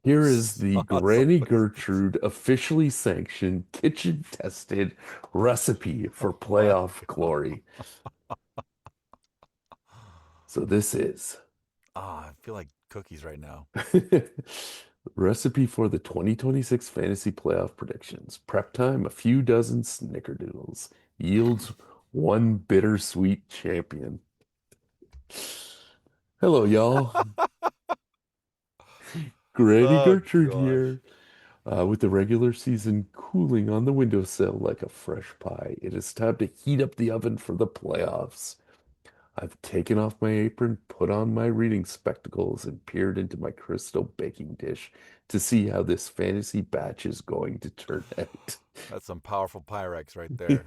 here is the So Granny what is this? Gertrude officially sanctioned, kitchen tested recipe for Oh my playoff God. glory. So this is Ah, I feel like cookies right now. recipe for the 2026 fantasy playoff predictions. Prep time, a few dozen snickerdoodles. Yields one bittersweet champion. Hello, y'all. Granny Oh Gertrude gosh. here. With the regular season cooling on the windowsill like a fresh pie, it is time to heat up the oven for the playoffs. I've taken off my apron, put on my reading spectacles, and peered into my crystal baking dish to see how this fantasy batch is going to turn out. That's some powerful Pyrex right there.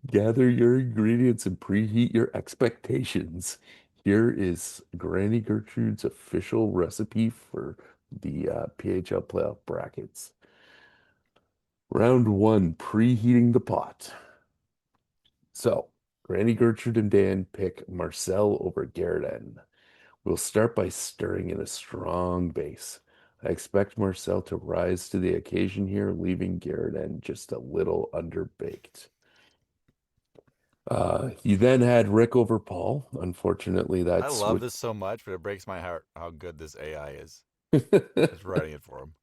Gather your ingredients and preheat your expectations. Here is Granny Gertrude's official recipe for the PHL playoff brackets. Round one, preheating the pot. So, Granny Gertrude and Dan pick Marcel over Garrett. We'll start by stirring in a strong base. I expect Marcel to rise to the occasion here, leaving Garrett and just a little underbaked. You then had Rick over Paul. Unfortunately, I that's love what this so much, but it breaks my heart how good this AI is. Just writing it for him.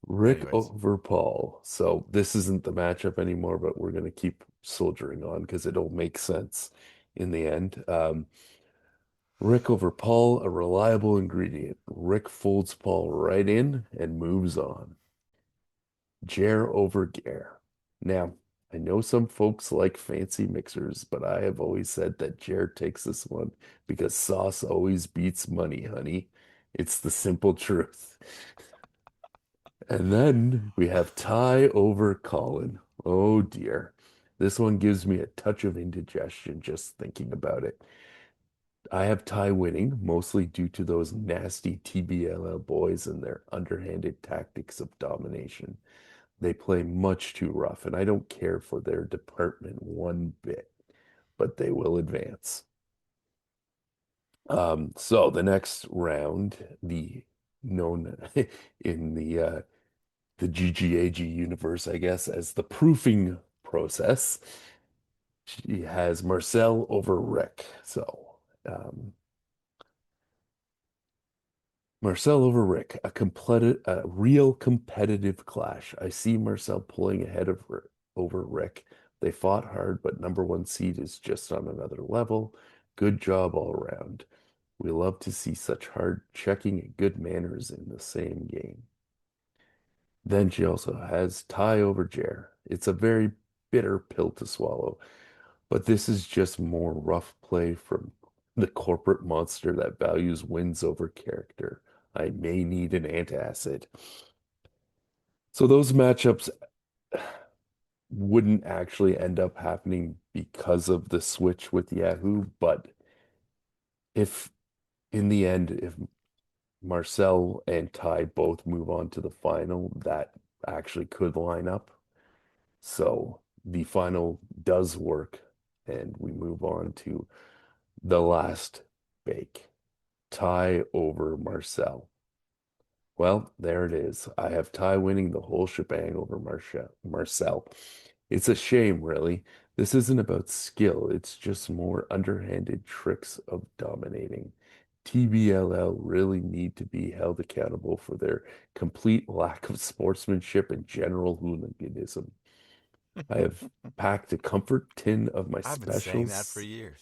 Rick Anyways, over Paul. So this isn't the matchup anymore, but we're gonna keep soldiering on because it'll make sense in the end. Rick over Paul, a reliable ingredient. Rick folds Paul right in and moves on. Jer over Gare. Now, I know some folks like fancy mixers, but I have always said that Jer takes this one because sauce always beats money, honey. It's the simple truth. And then we have Ty over Colin. Oh dear. This one gives me a touch of indigestion just thinking about it. I have Ty winning, mostly due to those nasty TBLL boys and their underhanded tactics of domination. They play much too rough, and I don't care for their department one bit, but they will advance. So the next round, the known in the GGAG universe, I guess, as the proofing process, she has Marcel over Rick. So Marcel over Rick, a real competitive clash. I see Marcel pulling ahead of over Rick. They fought hard, but number one seed is just on another level. Good job all around. We love to see such hard checking and good manners in the same game. Then she also has Ty over Jer. It's a very bitter pill to swallow, but this is just more rough play from the corporate monster that values wins over character. I may need an antacid. So those matchups wouldn't actually end up happening because of the switch with Yahoo, but if in the end, if Marcel and Ty both move on to the final, that actually could line up. So the final does work, and we move on to the last bake. Ty over Marcel. Well, there it is. I have Ty winning the whole shebang over Marcel. It's a shame, really. This isn't about skill. It's just more underhanded tricks of dominating. TBLL really need to be held accountable for their complete lack of sportsmanship and general hooliganism. I have packed a comfort tin of my I've been saying that for specials. years.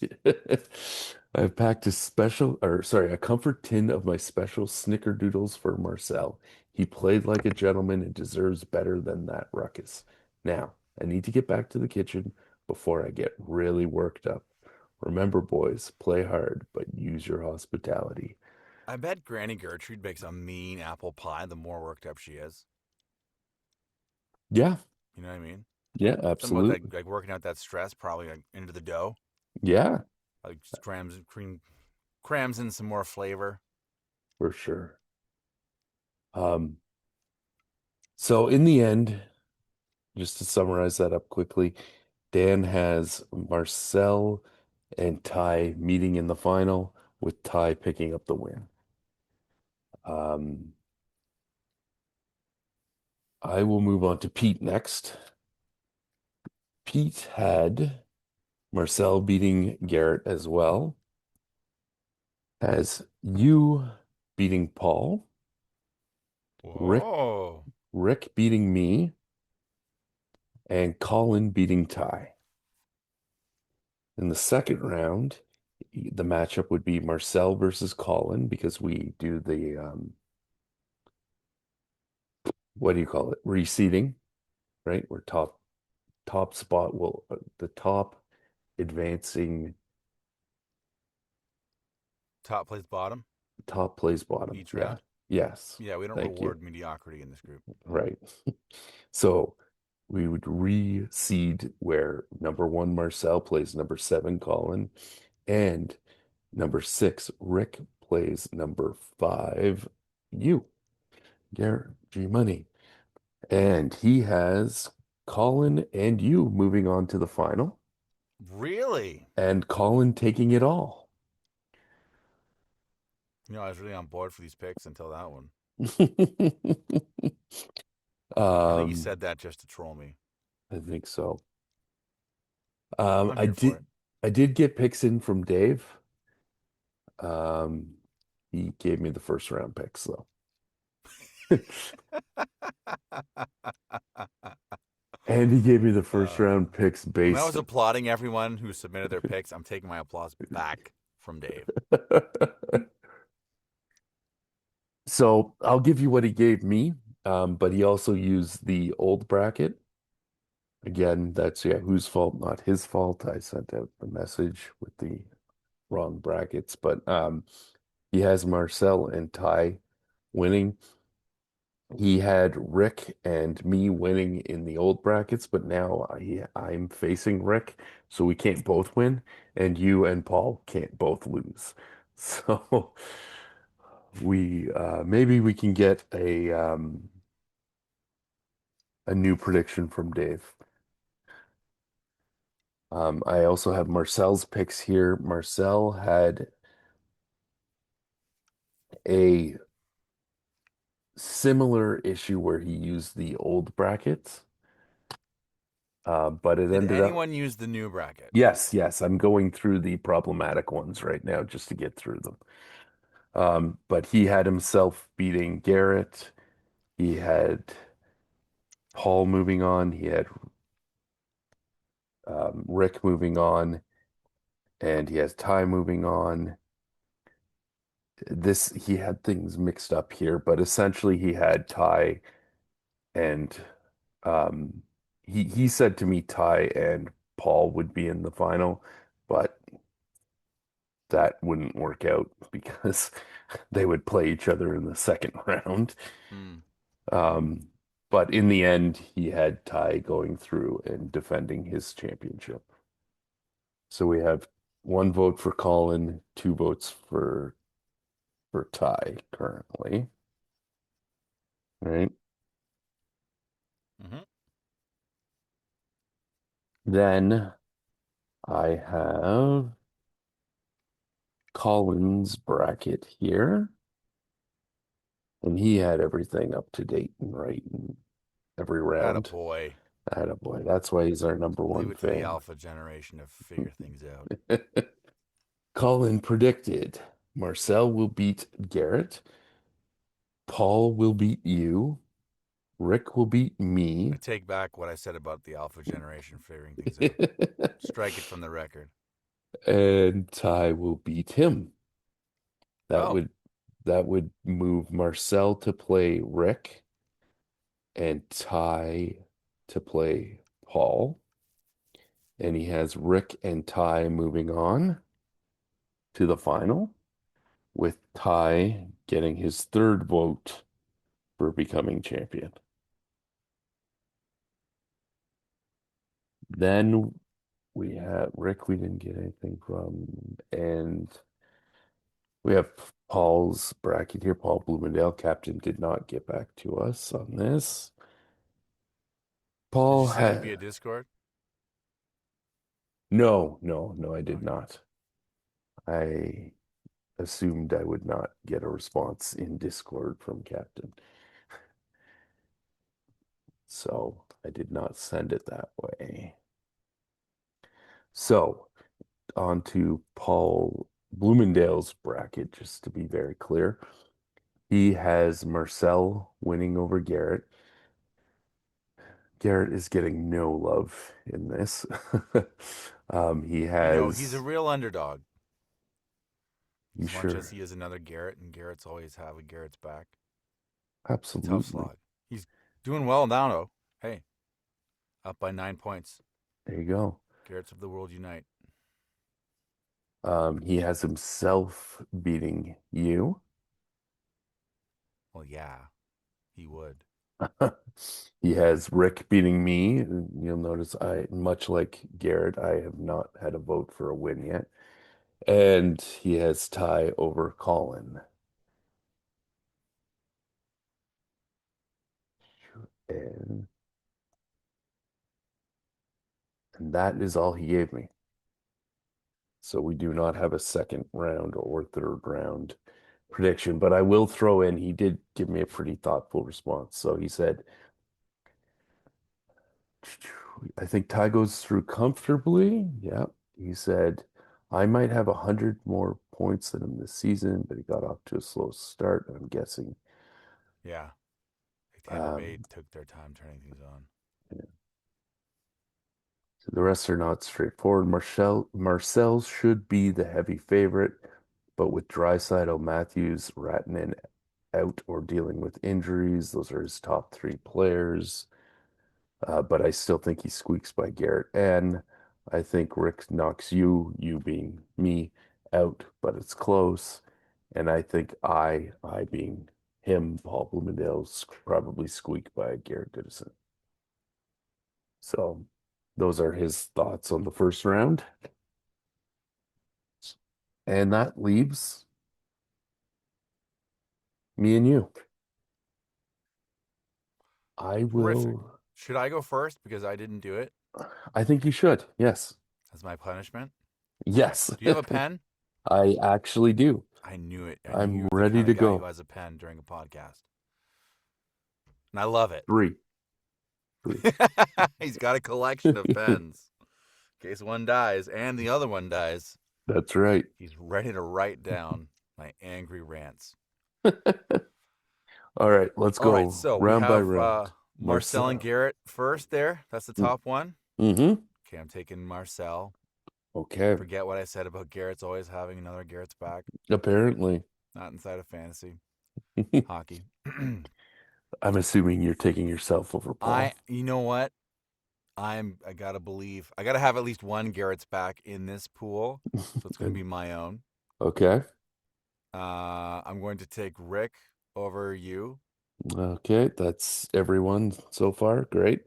I've packed a special, or sorry, a comfort tin of my special snickerdoodles for Marcel. He played like a gentleman and deserves better than that ruckus. Now, I need to get back to the kitchen before I get really worked up. Remember, boys, play hard, but use your hospitality. I bet Granny Gertrude makes a mean apple pie the more worked up she is. Yeah, You know what I mean? yeah, Something about absolutely. like working out that stress probably like into the dough. Yeah, Like crams in some more flavor. for sure. Um, so in the end, just to summarize that up quickly, Dan has Marcel and Ty meeting in the final, with Ty picking up the win. Um, I will move on to Pete next. Pete had Marcel beating Garrett as well, as you beating Paul, Rick Whoa. Rick beating me, and Colin beating Ty. In the second round, the matchup would be Marcel versus Colin because we do the what do you call it? Reseeding, right? We're top spot will the top advancing Top plays bottom top plays bottom. each Yeah. round. Yes. Yeah, we don't Thank you. reward mediocrity in this group. Right. So we would reseed where number one Marcel plays number seven Colin and number six Rick plays number five you, Garrett G Money. And he has Colin and you moving on to the final, Really? and Colin taking it all. I was really on board for these picks until that one. I think you Um, said that just to troll me. I think so. I'm I here for did it. I did get picks in from Dave. Um, he gave me the first round picks though. And he gave me the first uh, round picks when I based. was applauding everyone who submitted their picks, I'm taking my applause back from Dave. So I'll give you what he gave me, but he also used the old bracket. Again, that's Yahoo's fault, not his fault. I sent out the message with the wrong brackets, but he has Marcel and Ty winning. He had Rick and me winning in the old brackets, but now I'm facing Rick, so we can't both win, and you and Paul can't both lose. So we maybe we can get a new prediction from Dave. I also have Marcel's picks here. Marcel had a similar issue where he used the old brackets, but it Did ended up. anyone use the new bracket? Yes, yes, I'm going through the problematic ones right now just to get through them. But he had himself beating Garrett. He had Paul moving on. He had Rick moving on, and he has Ty moving on. This he had things mixed up here, but essentially he had Ty and um, he said to me Ty and Paul would be in the final, but that wouldn't work out because they would play each other in the second round. Hmm. Um, but in the end, he had Ty going through and defending his championship. So we have one vote for Colin, two votes for Ty currently, right? Mm-hmm. Then I have Colin's bracket here, and he had everything up to date and right in every round. Attaboy. Attaboy. That's why he's our number Leave one it to the fan. alpha generation to figure things out. Colin predicted Marcel will beat Garrett, Paul will beat you, Rick will beat I me, take back what I said about the alpha generation figuring things out. Strike it from the record. and Ty will beat him. That Oh, would that would move Marcel to play Rick and Ty to play Paul. And he has Rick and Ty moving on to the final, with Ty getting his third vote for becoming champion. Then we have Rick, we didn't get anything from, and we have Paul's bracket here. Paul Bloomingdale, captain, did not get back to us on this. did Paul you send it had via Discord? no, I did Okay. not. I assumed I would not get a response in Discord from Captain. So I did not send it that way. So on to Paul Bloomingdale's bracket, just to be very clear. He has Marcel winning over Garrett. Garrett is getting no love in this. He He's a has, real underdog. you As much as sure? he is another Garrett, and Garrett's always have a Garrett's back. It's a tough Absolutely. slog. He's doing well now, though. Hey, up by 9 points. There you go. Garrett's of the world unite. He has himself beating you. Well, yeah, he would. He has Rick beating me. You'll notice much like Garrett, I have not had a vote for a win yet. And he has Ty over Colin. And, and that is all he gave me. So we do not have a second round or third round prediction, but I will throw in, he did give me a pretty thoughtful response. So he said, I think Ty goes through comfortably. Yeah. He said, I might have 100 more points than him this season, but he got off to a slow start. I'm guessing. Yeah, like Tampa Bay Um, took their time turning things on. so the rest are not straightforward. Marcel should be the heavy favorite, but with Draisaitl, Matthews, Ratinen out or dealing with injuries, those are his top three players. But I still think he squeaks by Garrett. And I think Rick knocks you being me, out, but it's close. And I think I being him, Paul Bloomingdale, probably squeak by Garrett Goodison. So those are his thoughts on the first round. And that leaves me and you. I Terrific. will, Should I go first because I didn't do it I think you should. Yes. as my punishment? Yes, Do you have a pen? I actually do. I knew it. I knew I'm you were the ready kind to of guy who go. has a pen during a podcast. And I love it. Three, three. He's got a collection of pens. In case one dies and the other one dies, That's right. he's ready to write down my angry rants. All right, let's All right, go so we round by have round. Marcel and Marcel. Garrett first there. That's the top one. Mm-hmm. Okay, I'm taking Marcel. Okay. Forget what I said about Garrett's always having another Garrett's back. Apparently. Not inside of fantasy hockey. I'm assuming you're taking yourself over Paul. You know what? I gotta believe I gotta have at least one Garrett's back in this pool, so it's gonna And be my own. okay. I'm going to take Rick over you. Okay, that's everyone so far. Great.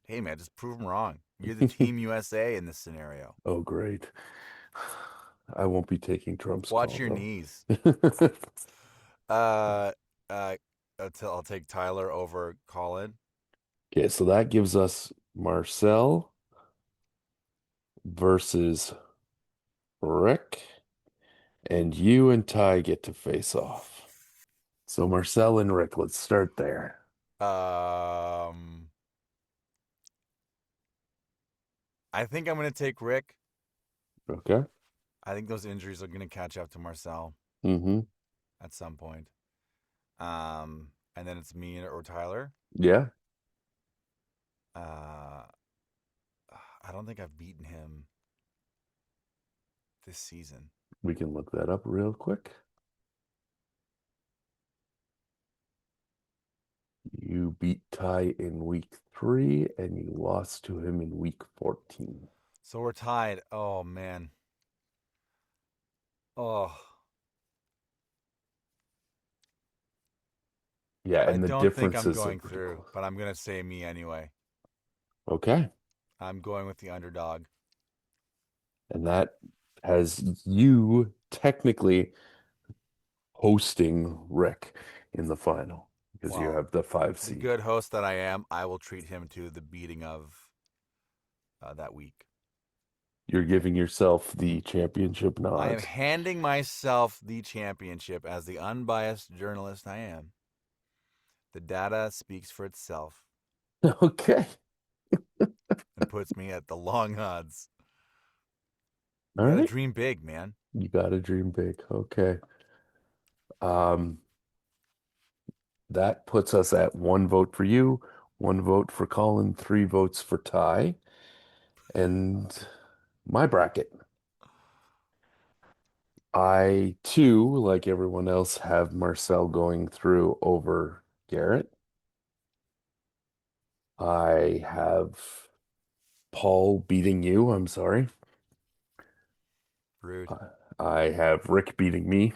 Hey man, just prove them wrong. You're the Team USA in this scenario. Oh, great. I won't be taking Trump's Watch call your though. knees. Uh, uh, I'll take Tyler over Colin. Okay, so that gives us Marcel versus Rick, and you and Ty get to face off. So Marcel and Rick, let's start there. Um, I think I'm gonna take Rick. Okay. I think those injuries are gonna catch up to Marcel Mm-hmm. at some point. And then it's me or Tyler. Yeah, Uh, I don't think I've beaten him this season. we can look that up real quick. You beat Ty in week 3 and you lost to him in week 14. So we're tied. Oh man. Oh, Yeah, I and the don't think I'm differences are going through, ridiculous. but I'm gonna say me anyway. Okay. I'm going with the underdog. And that has you technically hosting Rick in the final because you Well, have the 5 the seed. good host that I am, I will treat him to the beating of that week. You're giving yourself the championship I am nod. handing myself the championship as the unbiased journalist I am. The data speaks for itself Okay. and puts me at the long odds. All You got to right. dream big, man. You got to dream big. Okay. Um, that puts us at 1 vote for you, 1 vote for Colin, 3 votes for Ty, and my bracket. I too, like everyone else, have Marcel going through over Garrett. I have Paul beating you. I'm sorry. Rude. I I have Rick beating me.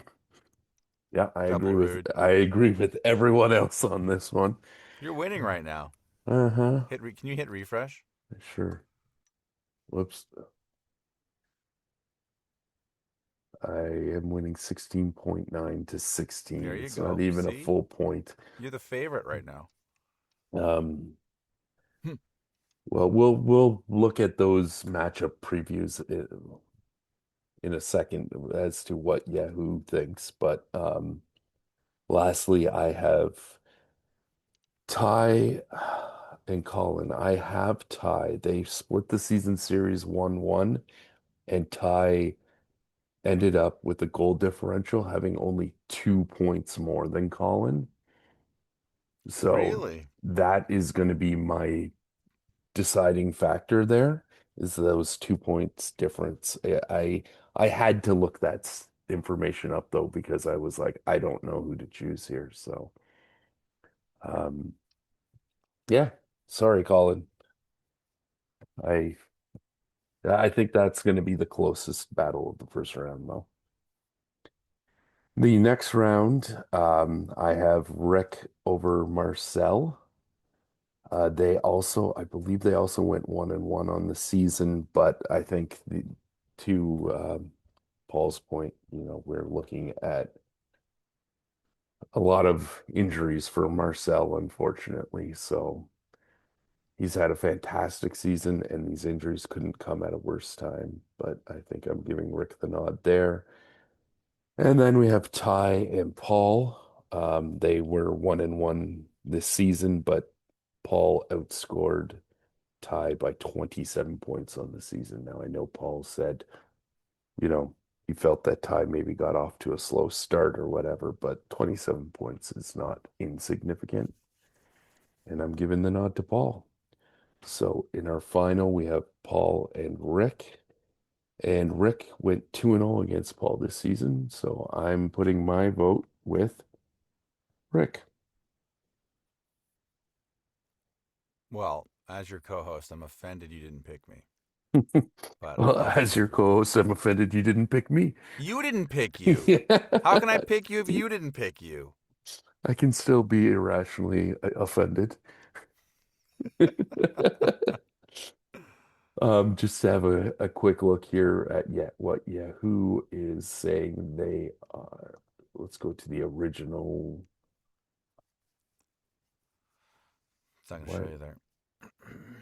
Yeah, Double rude. I agree with everyone else on this one. You're winning right now. Uh-huh. Can you hit refresh? Sure. Whoops. I am winning 16.9 to There 16. you It's not go. even a See? full point. You're the favorite right now. Um, Hmm. well, we'll look at those matchup previews in a second as to what Yahoo thinks, but lastly, I have Ty and Colin. I have Ty. They split the season series 1-1, and Ty ended up with the goal differential having only 2 points more than Colin. So Really? that is going to be my deciding factor there is those 2 points difference. I had to look that information up though because I was like, I don't know who to choose here. So um yeah, sorry, Colin. I I think that's going to be the closest battle of the first round though. The next round, I have Rick over Marcel. I believe they also went 1-1 on the season, but I think to Paul's point, we're looking at a lot of injuries for Marcel, unfortunately. So he's had a fantastic season, and these injuries couldn't come at a worse time. But I think I'm giving Rick the nod there. And then we have Ty and Paul. They were 1-1 this season, but Paul outscored Ty by 27 points on the season. Now, I know Paul said, you know, he felt that Ty maybe got off to a slow start or whatever, but 27 points is not insignificant. And I'm giving the nod to Paul. So in our final, we have Paul and Rick. And Rick went 2-0 against Paul this season. So I'm putting my vote with Rick. Well, as your co-host, I'm offended you didn't pick me, but Well, I'll as vote your for you. co-host, I'm offended you didn't pick me. You didn't pick you. How can I Yeah. pick you if See, you didn't pick you? I can still be irrationally offended. Just to have a quick look here at what Yahoo is saying they are. Let's go to the original. It's not gonna show What? you there.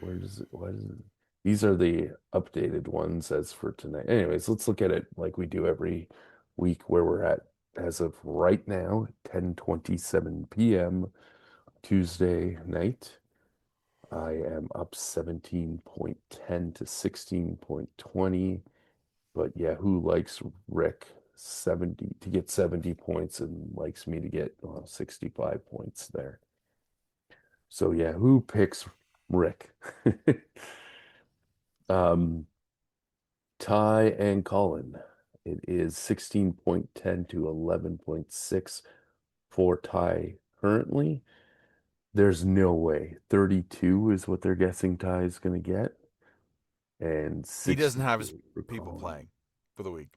Where does it? What is it? These are the updated ones as for tonight. Anyways, let's look at it like we do every week where we're at as of right now, 10:27 p.m. Tuesday night. I am up 17.10 to 16.20. But Yahoo likes Rick 70 to get 70 points and likes me to get 65 points there. So Yahoo picks Rick. Um, Ty and Colin. It is 16.10 to 11.6 for Ty currently. There's no way. 32 is what they're guessing Ty is going to get, and He doesn't have his 68 for people Colin. playing for the week.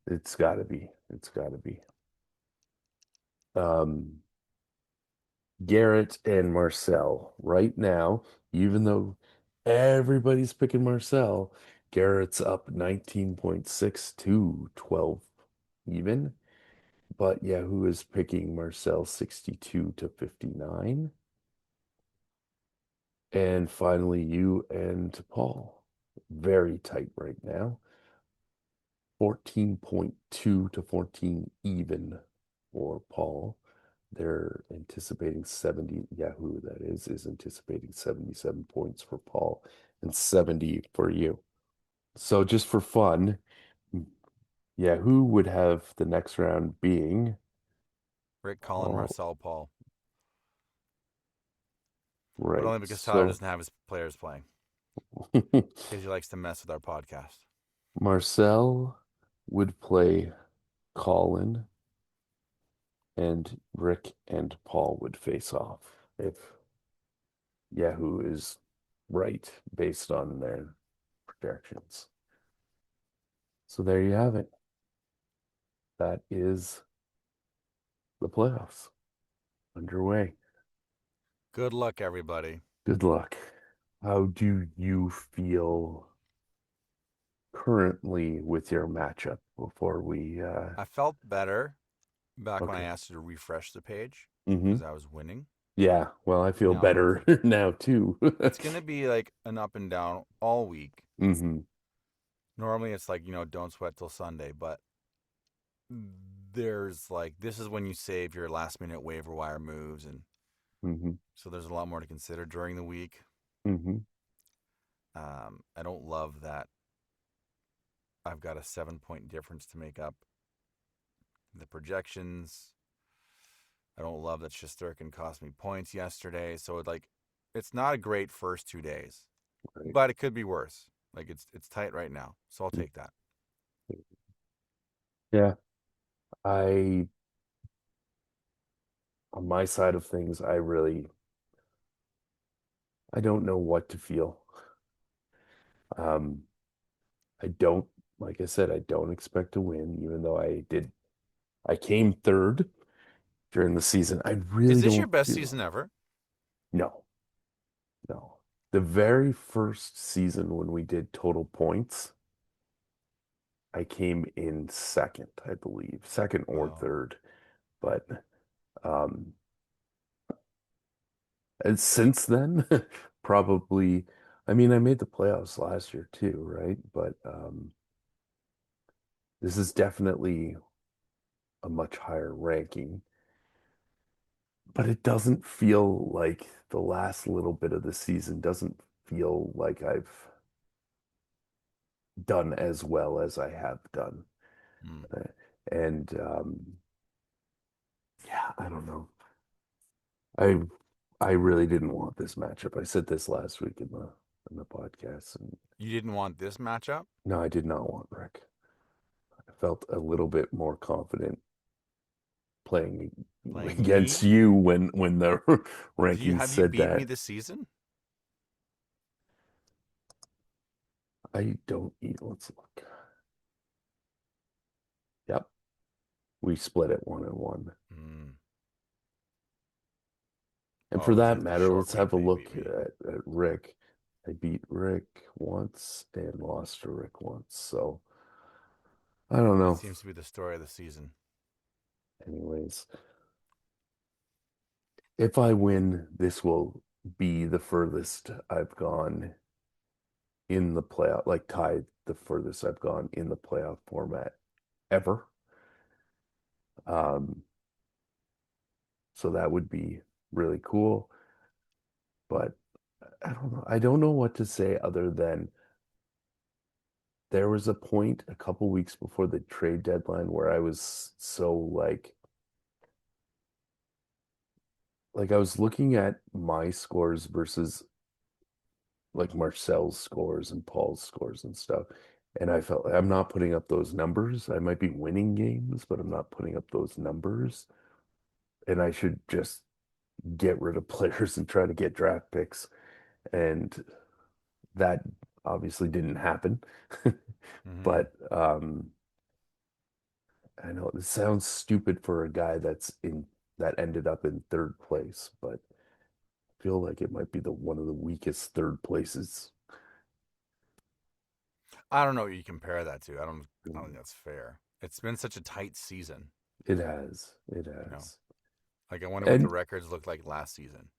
It's got to be. It's got to be. Um, Garrett and Marcel. Right now, even though everybody's picking Marcel, Garrett's up 19.6 to 12 even. But Yahoo is picking Marcel 62 to 59. And finally, you and Paul. Very tight right now. 14.2 to 14 even for Paul. They're anticipating 70, Yahoo, that is anticipating 77 points for Paul and 70 for you. So just for fun, Yahoo would have the next round being Rick, Colin, Paul, Marcel, Paul, but right? only because Tyler So doesn't have his players playing because he likes to mess with our podcast. Marcel would play Colin, and Rick and Paul would face off if Yahoo is right based on their projections. So there you have it. That is the playoffs underway. Good luck, everybody. Good luck. How do you feel currently with your matchup before we I felt better back when I okay. asked you to refresh the page Mm-hmm. because I was winning. Yeah, well, I feel Now better now too. it's gonna be like an up and down all week. Mm-hmm. Normally it's like, don't sweat till Sunday, but there's like this is when you save your last minute waiver wire moves, and Hmm. so there's a lot more to consider during the week. Hmm. I don't love that I've got a 7 point difference to make up the projections. I don't love that Shesterkin cost me points yesterday, so it's not a great first 2 days, Right. but it could be worse. Like it's tight right now, so I'll Mm. take that. Yeah. I, on my side of things, I don't know what to feel. Um, I don't, like I said, I don't expect to win, even though I came third during the season. I Is really this your don't best feel, season ever? no, no. The very first season when we did total points, I came in second, I believe, second or Oh, third. But um, and since then, probably, I mean, I made the playoffs last year too, right? But this is definitely a much higher ranking. But it doesn't feel like the last little bit of the season doesn't feel like I've done as well as I have done. hmm. Uh, And yeah, I don't know. I I really didn't want this matchup. I said this last week in the podcast, and You didn't want this matchup no, I did not want Rick. I felt a little bit more confident playing playing against me. you when the Do you rankings have you said beat me that. this season? I don't eat. Let's look. Yep, we split it 1-1. Hmm. And Oh, it for was that like the matter, short let's have week a that you look beat me. at Rick. I beat Rick once and lost to Rick once. So I don't That know. seems to be the story of the season. Anyways, if I win, this will be the furthest I've gone in the playoff, like tied the furthest I've gone in the playoff format ever. Um, so that would be really cool. But I don't know. I don't know what to say other than there was a point a couple weeks before the trade deadline where I was so like I was looking at my scores versus like Marcel's scores and Paul's scores and stuff. And I felt like I'm not putting up those numbers. I might be winning games, but I'm not putting up those numbers. And I should just get rid of players and try to get draft picks. And that obviously didn't happen. Hmm. But I know it sounds stupid for a guy that ended up in third place, but I feel like it might be the one of the weakest third places. I don't know what you compare that to. I don't think Mm. that's fair. It's been such a tight season, It has. It you know. has. Like I wonder what the And records looked like last season.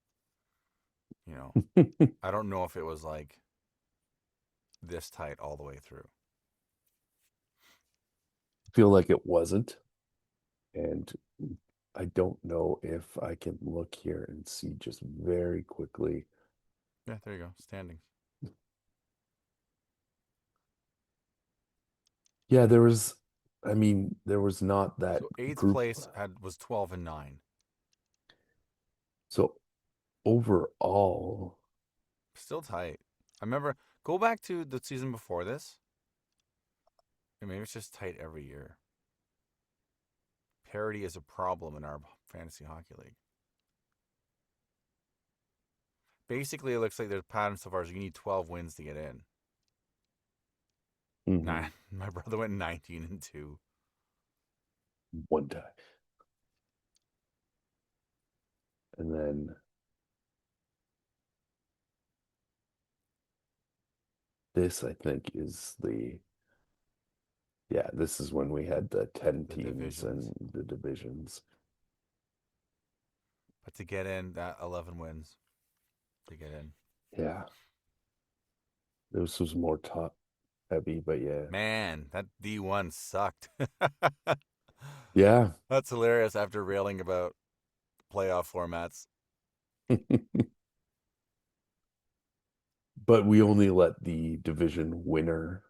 You know, I I don't know if it was like this tight all the way through. feel like it wasn't. And I don't know if I can look here and see just very quickly. Yeah, there you go. Standings. Yeah, I mean, there was not that So eighth group. place was 12-9. So overall, Still tight. I remember go back to the season before this. And maybe it's just tight every year. Parity is a problem in our fantasy hockey league. Basically, it looks like there's a pattern so far as you need 12 wins to get in. Nah, mhm, my brother went 19-2. one time. And then this, I think, is yeah, this is when we had the 10 The teams divisions. and the divisions. But to get in, that 11 wins to get in. Yeah, this was more tough. heavy, but yeah. Man, that D1 sucked. Yeah. That's hilarious after railing about playoff formats. But we only let the division winner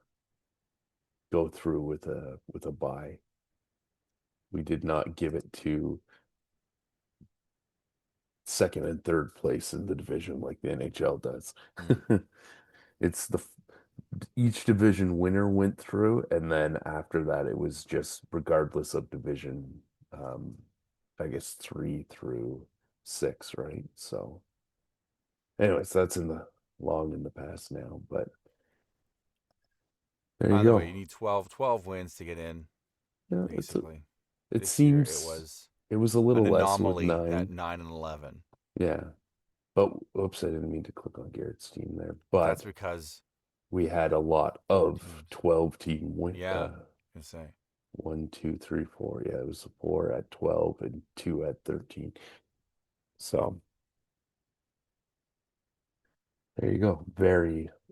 go through with a bye. We did not give it to second and third place in the division like the NHL does. Hmm. It's the each division winner went through, and then after that, it was just regardless of division. Um, I guess 3 through 6, right? So, anyways, that's long in the past now, but there you By the way, you go. need 12 wins to get in, Yeah, basically. it This year it seems was it was a an little less with anomaly at 9. 9 and 11. Yeah, but oops, I didn't mean to click on Garrett's team there. That's But because we had a lot of teams. 12 team win. Yeah, I say. 1, 2, 3, 4. Yeah, it was 4 at 12 and 2 at 13. So there you go.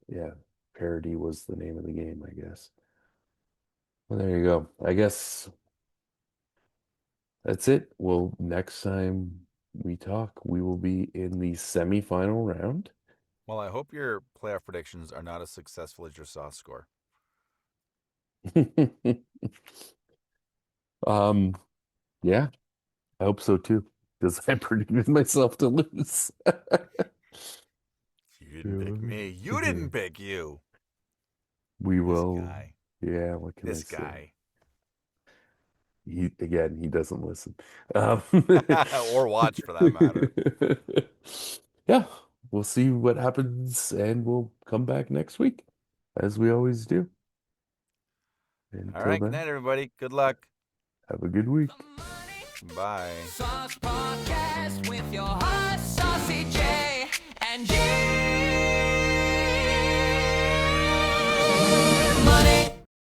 Yeah, parity was the name of the game, I guess. Well, there you go. I guess that's it. Well, next time we talk, we will be in the semifinal round. Well, I hope your playoff predictions are not as successful as your SoSS score. Um, yeah, I hope so too, because I predicted myself to lose. You didn't pick Yeah. me. You didn't pick you. We This will. guy. Yeah, what can I This say? guy. He doesn't listen. Um, Or watch for that matter. yeah, we'll see what happens, and we'll come back next week, as we always do. All Until right. Good then, night, everybody. Good luck. have a good week. Bye. Sauce Podcast with your hot saucy J and J.